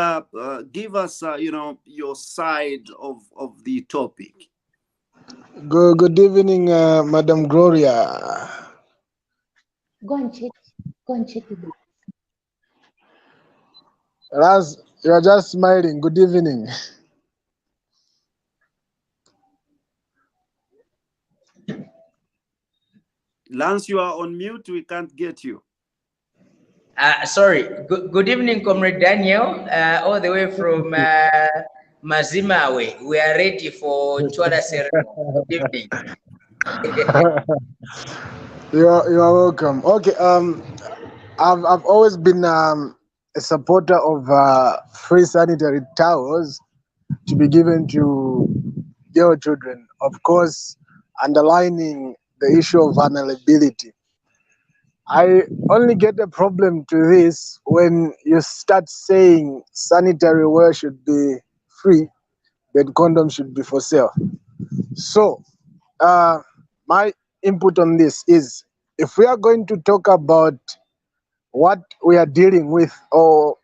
give us, your side of the topic. Good evening, Madam Gloria. Go and check it. Raz, you are just smiling. Good evening. Lance, you are on mute. We can't get you. Sorry. Good evening, Comrade Daniel, all the way from Mazimawe. We are ready for Chwala ceremony. Good evening. You are welcome. Okay. I've always been a supporter of free sanitary towels to be given to your children. Of course, underlining the issue of vulnerability. I only get a problem to this when you start saying sanitary wear should be free, then condoms should be for sale. So, my input on this is, if we are going to talk about what we are dealing with or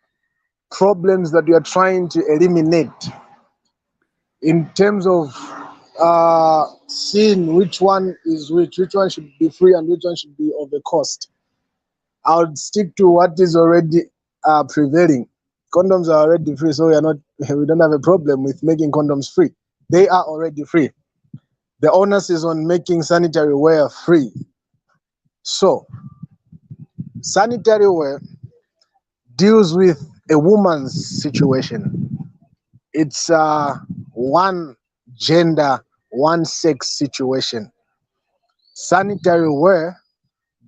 problems that we are trying to eliminate in terms of seeing which one is which one should be free and which one should be of a cost, I would stick to what is already prevailing. Condoms are already free, so we don't have a problem with making condoms free. They are already free. The onus is on making sanitary wear free. So, sanitary wear deals with a woman's situation. It's one gender, one sex situation. Sanitary wear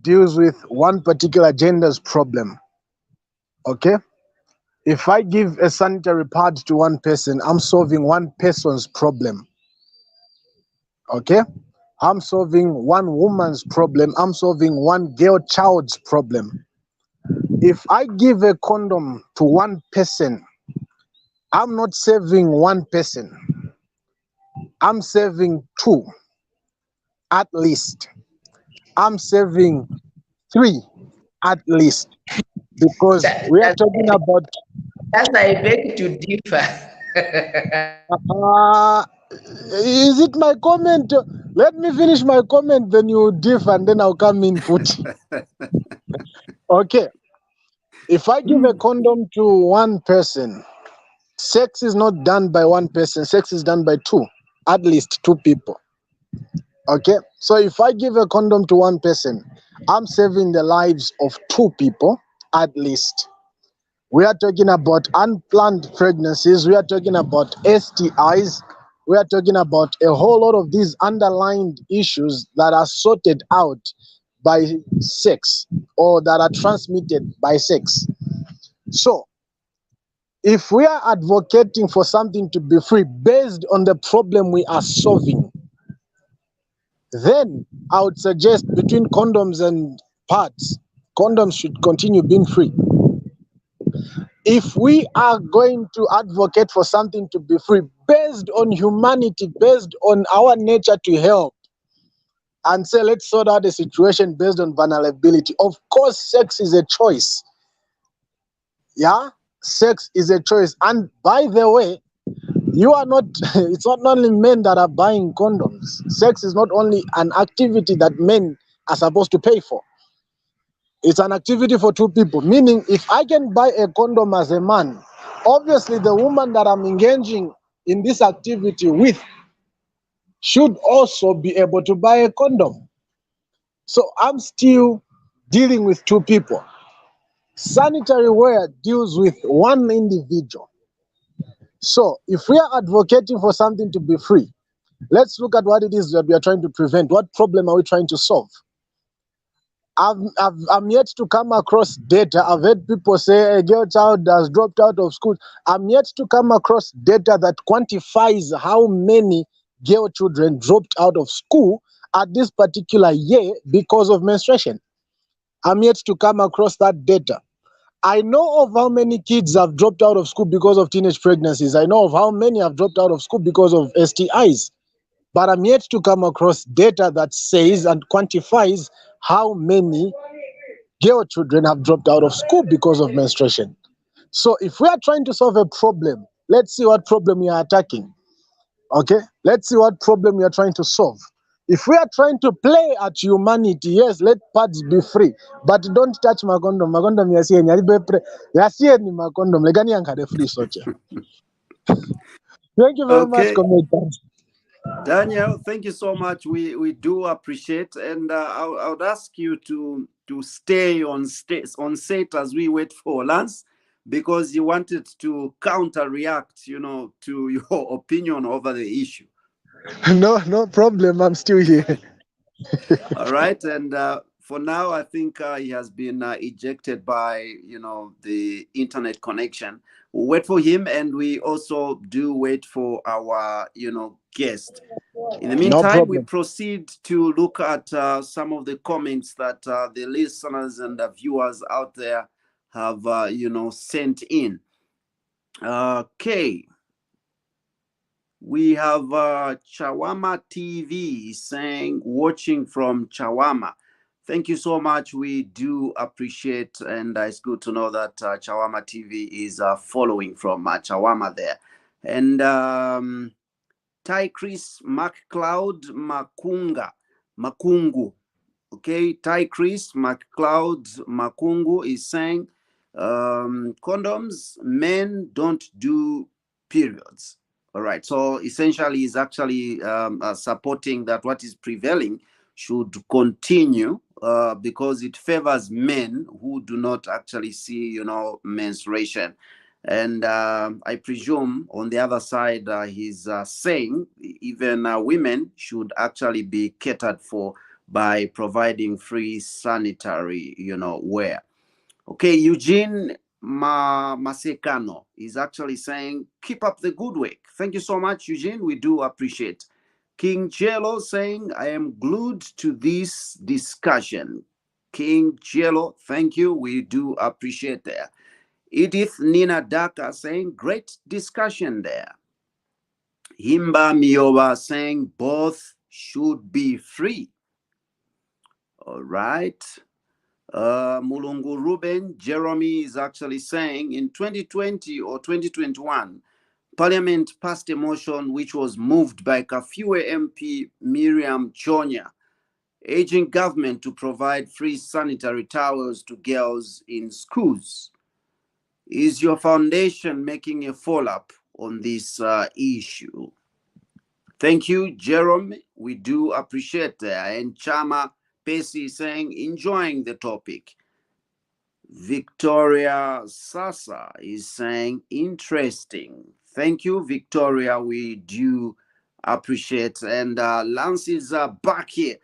deals with one particular gender's problem. Okay? If I give a sanitary pad to one person, I'm solving one person's problem. Okay? I'm solving one woman's problem. I'm solving one girl child's problem. If I give a condom to one person, I'm not saving one person. I'm saving two, at least. I'm saving three, at least. Because we are talking about... That's I beg to differ. Is it my comment? Let me finish my comment, then you differ, and then I'll come in put. Okay. If I give a condom to one person, sex is not done by one person, sex is done by two, at least two people. Okay? So if I give a condom to one person, I'm saving the lives of two people, at least. We are talking about unplanned pregnancies. We are talking about STIs. We are talking about a whole lot of these underlying issues that are sorted out by sex or that are transmitted by sex. So, if we are advocating for something to be free based on the problem we are solving, then I would suggest between condoms and pads, condoms should continue being free. If we are going to advocate for something to be free based on humanity, based on our nature to help, and say, let's sort out the situation based on vulnerability, of course, sex is a choice. Yeah? Sex is a choice. And by the way, you are not, it's not only men that are buying condoms. Sex is not only an activity that men are supposed to pay for. It's an activity for two people. Meaning, if I can buy a condom as a man, obviously the woman that I'm engaging in this activity with should also be able to buy a condom. So I'm still dealing with two people. Sanitary wear deals with one individual. So if we are advocating for something to be free, Let's look at what it is that we are trying to prevent. What problem are we trying to solve? I'm yet to come across data. I've heard people say a girl child has dropped out of school. I'm yet to come across data that quantifies how many girl children dropped out of school at this particular year because of menstruation. I'm yet to come across that data. I know of how many kids have dropped out of school because of teenage pregnancies. I know of how many have dropped out of school because of STIs. But I'm yet to come across data that says and quantifies how many girl children have dropped out of school because of menstruation. So if we are trying to solve a problem, let's see what problem we are attacking. Okay? Let's see what problem we are trying to solve. If we are trying to play at humanity, yes, let pads be free, but don't touch my condom. My condom yasie ni my condom. Legani yankade free socha. Thank you very much, Okay. Comrade. Daniel, thank you so much. We do appreciate, and I would ask you to stay on set as we wait for Lance, because you wanted to counter react, to your opinion over the issue. No problem. I'm still here. All right, and for now, I think he has been ejected by the internet connection. We'll wait for him, and we also do wait for our guest. In the No meantime, we problem. proceed to look at some of the comments that the listeners and the viewers out there have, sent in. Okay. We have Chawama TV saying, watching from Chawama. Thank you so much. We do appreciate, and it's good to know that Chawama TV is following from Chawama there. And Ty Chris McCloud Makungu. Okay, Ty Chris McCloud Makungu is saying, condoms, men don't do periods. All right, so essentially is actually supporting that what is prevailing should continue because it favors men who do not actually see, menstruation. And I presume on the other side, he's saying even women should actually be catered for by providing free sanitary, wear. Okay, Eugene Masekano is actually saying, keep up the good work. Thank you so much, Eugene. We do appreciate. King Jello saying, I am glued to this discussion. King Jello, thank you. We do appreciate that. Edith Nina Daka saying, great discussion there. Himba Mioba saying, both should be free. All right. Mulungu Ruben Jeremy is actually saying in 2020 or 2021, Parliament passed a motion which was moved by Kafue MP Miriam Chonya, urging government to provide free sanitary towels to girls in schools. Is your foundation making a follow-up on this issue? Thank you, Jeremy. We do appreciate that. And Chama Pesi saying, enjoying the topic. Victoria Saasa is saying, interesting. Thank you, Victoria. We do appreciate. And Lance is back here.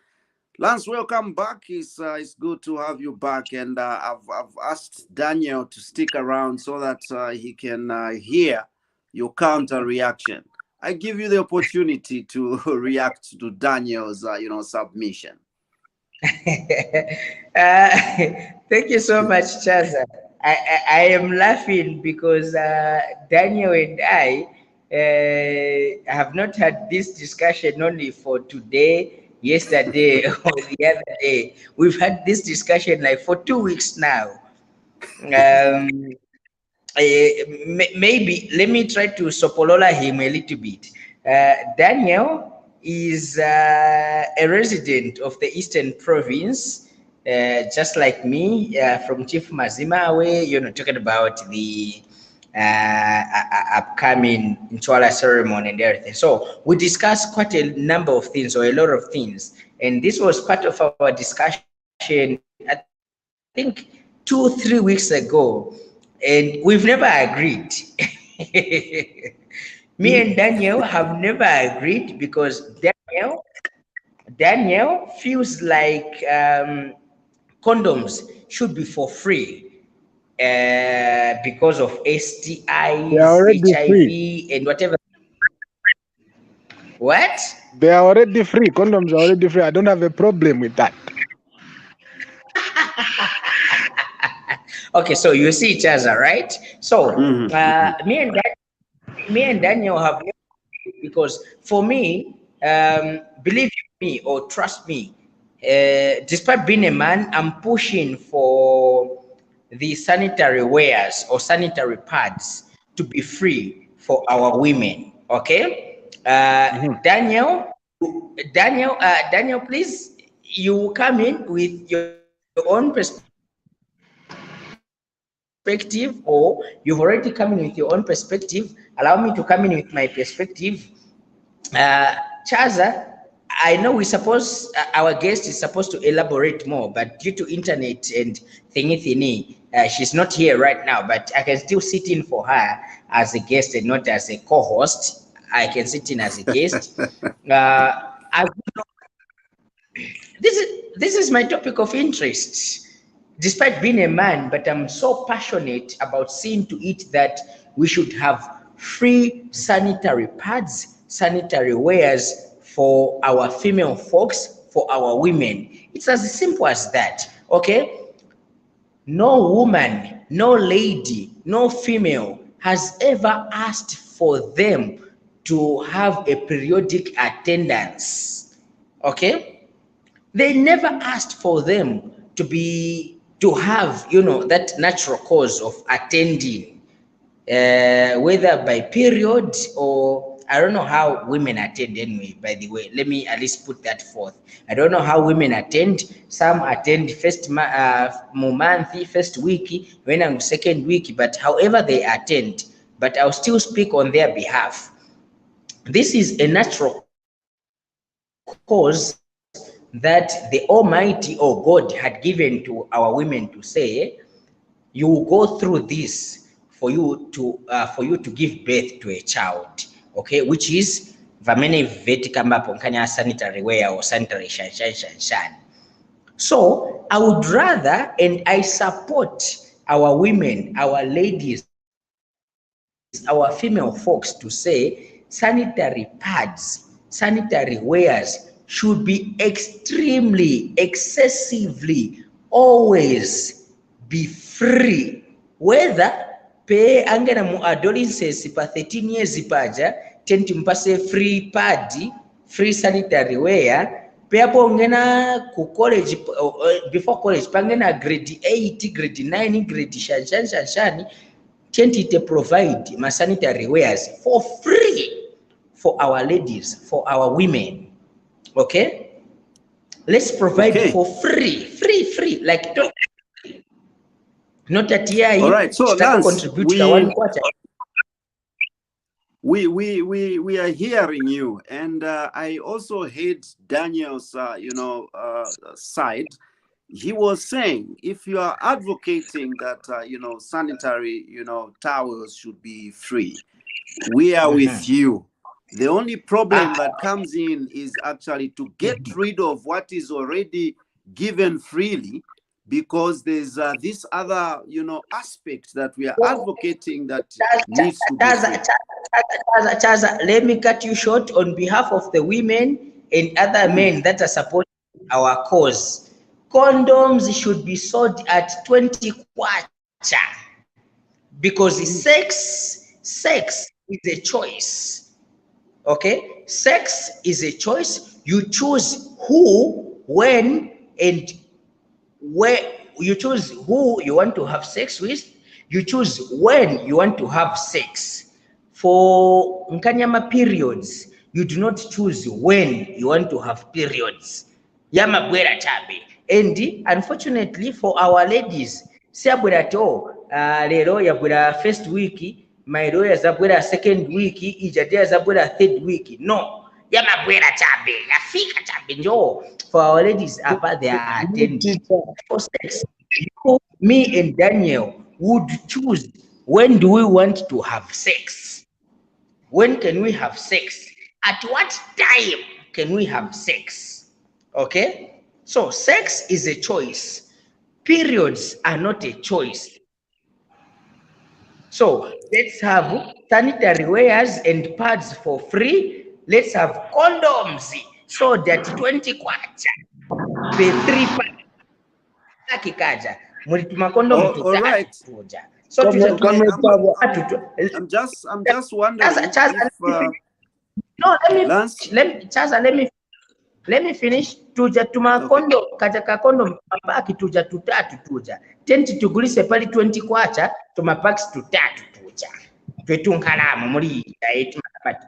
Lance, welcome back. It's good to have you back. And I've asked Daniel to stick around so that he can hear your counter reaction. I give you the opportunity to react to Daniel's, submission. Thank you so much, Chaza. I am laughing because Daniel and I have not had this discussion only for today, yesterday, or the other day. We've had this discussion like for 2 weeks now. Um, Maybe let me try to sopolola him a little bit. Daniel is a resident of the Eastern Province, just like me, from Chief Mazima, where talking about the upcoming Nchwala ceremony and everything. So we discussed quite a number of things, or a lot of things, and this was part of our discussion. I think 2-3 weeks ago, and we've never agreed. Me and Daniel have never agreed because Daniel feels like condoms should be for free because of They are STIs, already free. HIV, and whatever. What? They are already free. Condoms are already free. I don't have a problem with that. Okay, so you see Chaza, right? So Mhm. me and Daniel have because for me, believe me or trust me, despite being a man, I'm pushing for the sanitary wares or sanitary pads to be free for our women. Okay, Daniel, please, you come in with your own perspective, or you've already come in with your own perspective. Allow me to come in with my perspective. Chaza, I know our guest is supposed to elaborate more, but due to internet and thingy, she's not here right now. But I can still sit in for her as a guest and not as a co-host. I can sit in as a guest. I this is my topic of interest. Despite being a man, but I'm so passionate about seeing to it that we should have free sanitary pads, sanitary wares for our female folks, for our women. It's as simple as that. Okay? No woman, no lady, no female has ever asked for them to have a periodic attendance. Okay? They never asked for them to have that natural cause of attending, whether by period or I don't know how women attend anyway. By the way, let me at least put that forth. I don't know how women attend. Some attend month, first week, when I'm second week, but however they attend, but I'll still speak on their behalf. This is a natural cause that the Almighty or God had given to our women to say, you will go through this for you to give birth to a child, okay, which is vamene vetikamba ponkanya sanitary wear or sanitary shan. So I would rather, and I support our women, our ladies, our female folks to say sanitary pads, sanitary wares should be extremely, excessively, always be free. Whether pe angena mu adolescence pa 13 years paja tenti mpase free pad, free sanitary wear, pe apo ngena ku college, before college pangena grade 8, grade 9, grade shan tenti te provide ma sanitary wares for free for our ladies, for our women. Okay, let's provide Okay. for free, like not at All right. So Lance, contribute to one quarter. we are hearing you, and I also heard Daniel's side. He was saying, if you are advocating that sanitary towels should be free, we are with you. The only problem that comes in is actually to get rid of what is already given freely, because there's this other aspect that we are advocating that needs to be free. Chaza, let me cut you short on behalf of the women and other men that are supporting our cause. Condoms should be sold at 20 kwacha because sex is a choice. Okay, sex is a choice. You choose who, when, and where. You choose who you want to have sex with. You choose when you want to have sex. For nkanyama periods, you do not choose when you want to have periods. Yama bwera chabe. And unfortunately for our ladies, siabwera to lero yabwera first week, my lawyer zabwera second week, ijadia zabwera third week. No. Yama bwera chabe. Yafika chabe njo. For our ladies, apa they are attending for sex. You, me, and Daniel would choose when do we want to have sex. When can we have sex? At what time can we have sex? Okay? So sex is a choice. Periods are not a choice. So let's have sanitary wares and pads for free. Let's have condoms so that 20 kwacha the 3 kikaja mulituma condom All right. tuja. So Okay, I'm just wondering Chaza, if no, Lance, let me finish. Tuja tuma kondo kataka kondo mapaki tuja tutatu tuja. Tenti tugulise pali 20 kwacha tuma packs tutatu tuja. Twetunkalamu muri yaetu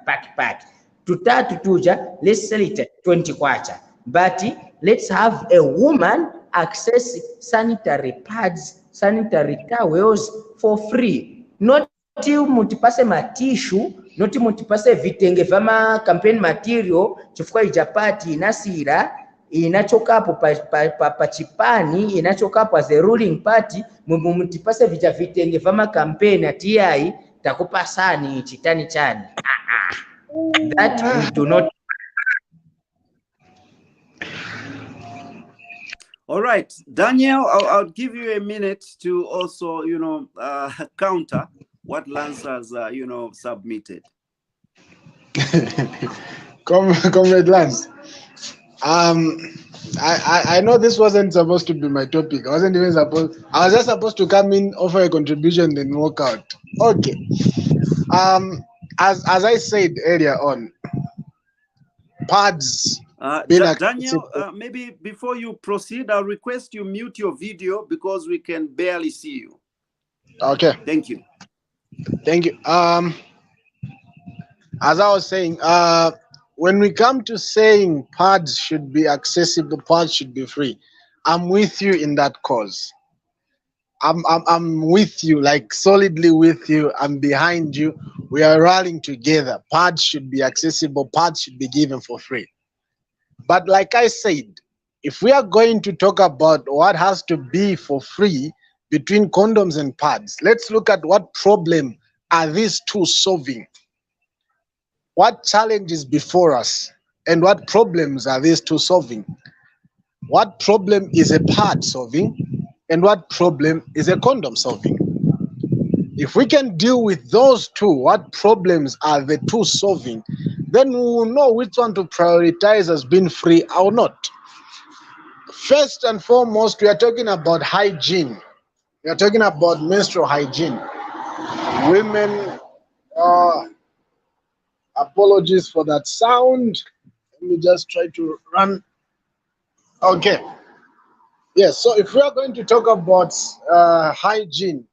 paki. Tutatu tuja, let's sell it 20 kwacha. But let's have a woman access sanitary pads, sanitary towels for free. Not till mutipase matishu, not mutipase vitenge vama campaign material, chifukwa ijapati inasira, inachoka hapo pa chipani, inachoka hapo as a ruling party, mutipase vitenge vama campaign atiai, takupa sani chitani chani. That we do not. All right, Daniel, I'll give you a minute to also, counter what Lance has, submitted. Comrade Lance, I know this wasn't supposed to be my topic. I was just supposed to come in, offer a contribution, then walk out. Okay. As I said earlier on, pads. Daniel, maybe before you proceed, I'll request you mute your video because we can barely see you. Okay. Thank you. Thank you. As I was saying, when we come to saying pads should be accessible, pads should be free, I'm with you in that cause. I'm with you, like solidly with you. I'm behind you. We are rallying together. Pads should be accessible. Pads should be given for free. But like I said, if we are going to talk about what has to be for free between condoms and pads, let's look at what problem are these two solving? What challenges before us and what problems are these two solving? What problem is a pad solving and what problem is a condom solving? If we can deal with those two, what problems are the two solving, then we will know which one to prioritize as being free or not. First and foremost, we are talking about hygiene. We are talking about menstrual hygiene. Women, apologies for that sound. Let me just try to run. Okay. Yes, so if we are going to talk about hygiene,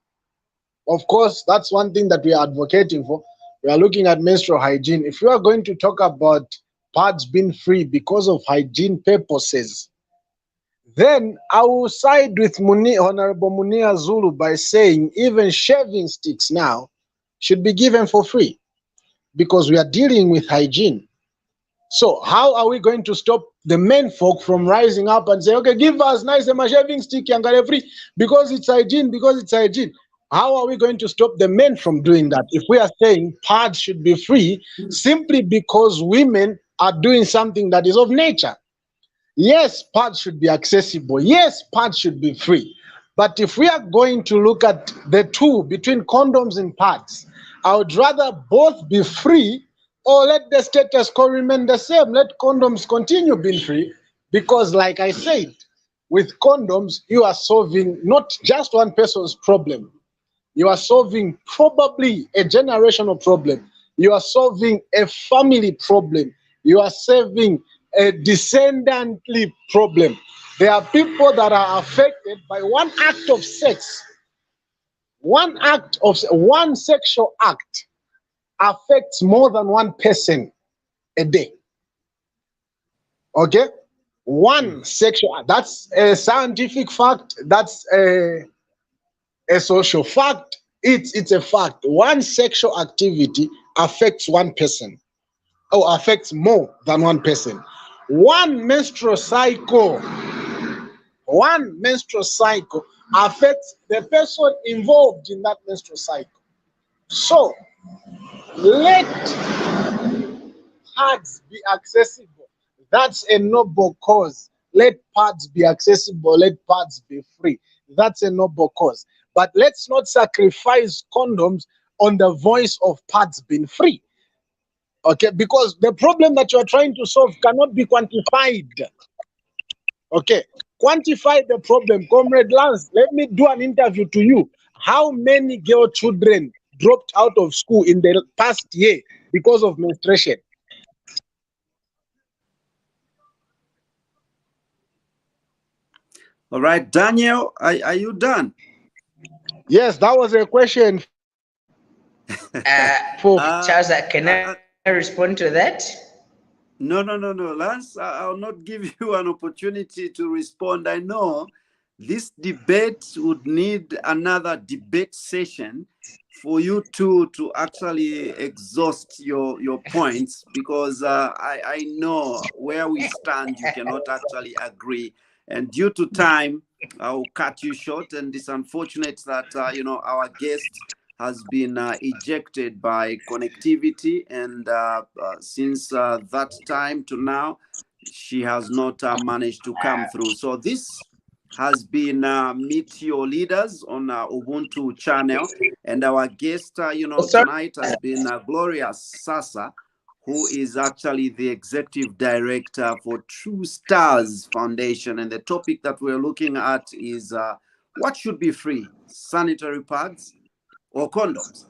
of course, that's one thing that we are advocating for. We are looking at menstrual hygiene. If we are going to talk about pads being free because of hygiene purposes, then I will side with Honorable Munia Zulu by saying even shaving sticks now should be given for free because we are dealing with hygiene. So how are we going to stop the men folk from rising up and say, okay, give us nice shaving stick and free because it's hygiene, How are we going to stop the men from doing that if we are saying pads should be free simply because women are doing something that is of nature? Yes, pads should be accessible. Yes, pads should be free. But if we are going to look at the two between condoms and pads, I would rather both be free or let the status quo remain the same. Let condoms continue being free because, like I said, with condoms, you are solving not just one person's problem. You are solving probably a generational problem. You are solving a family problem. You are solving a descendantly problem. There are people that are affected by one act of sex. One sexual act affects more than one person a day. Okay? One sexual act. That's a scientific fact. That's a social fact. It's a fact. One sexual activity affects one person or affects more than one person. One menstrual cycle affects the person involved in that menstrual cycle. So Let pads be accessible. That's a noble cause. Let pads be accessible. Let pads be free. That's a noble cause. But let's not sacrifice condoms on the voice of pads being free. Okay, because the problem that you're trying to solve cannot be quantified. Okay, quantify the problem. Comrade Lance, let me do an interview to you. How many girl children dropped out of school in the past year because of menstruation? All right, Daniel, are you done? Yes, that was a question for Chaza, can I respond to that? No, Lance, I'll not give you an opportunity to respond. I know this debate would need another debate session for you two to actually exhaust your points, because I know where we stand, you cannot actually agree. And due to time, I'll cut you short. And it's unfortunate that, our guest has been ejected by connectivity, and since that time to now, she has not managed to come through. So this has been Meet Your Leaders on Ubuntu channel, and our guest, tonight has been Gloria Saasa, who is actually the executive director for True Stars Foundation. And the topic that we're looking at is what should be free, sanitary pads or condoms?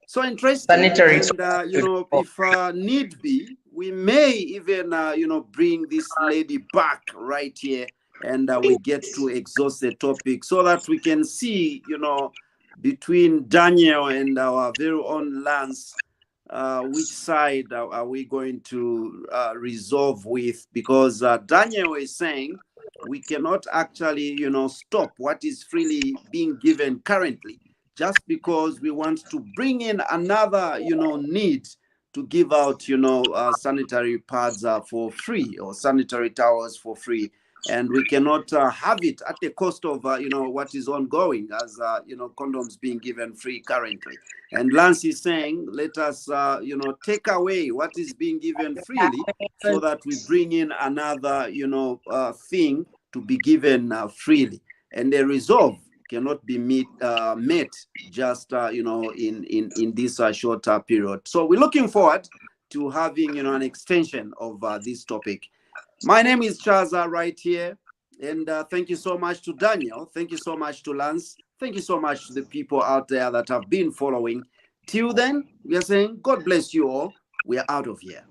So interesting. Sanitary. And if need be, we may even bring this lady back right here, and we get to exhaust the topic so that we can see, between Daniel and our very own Lance, which side are we going to resolve with? Because Daniel is saying we cannot actually stop what is freely being given currently, just because we want to bring in another need to give out sanitary pads for free, or sanitary towels for free. And we cannot have it at the cost of what is ongoing, as condoms being given free currently. And Lance is saying, let us take away what is being given freely, so that we bring in another thing to be given freely. And the resolve cannot be met just in this short period. So we're looking forward to having an extension of this topic. My name is Chaza right here, and thank you so much to Daniel. Thank you so much to Lance. Thank you so much to the people out there that have been following. Till then, we are saying God bless you all. We are out of here.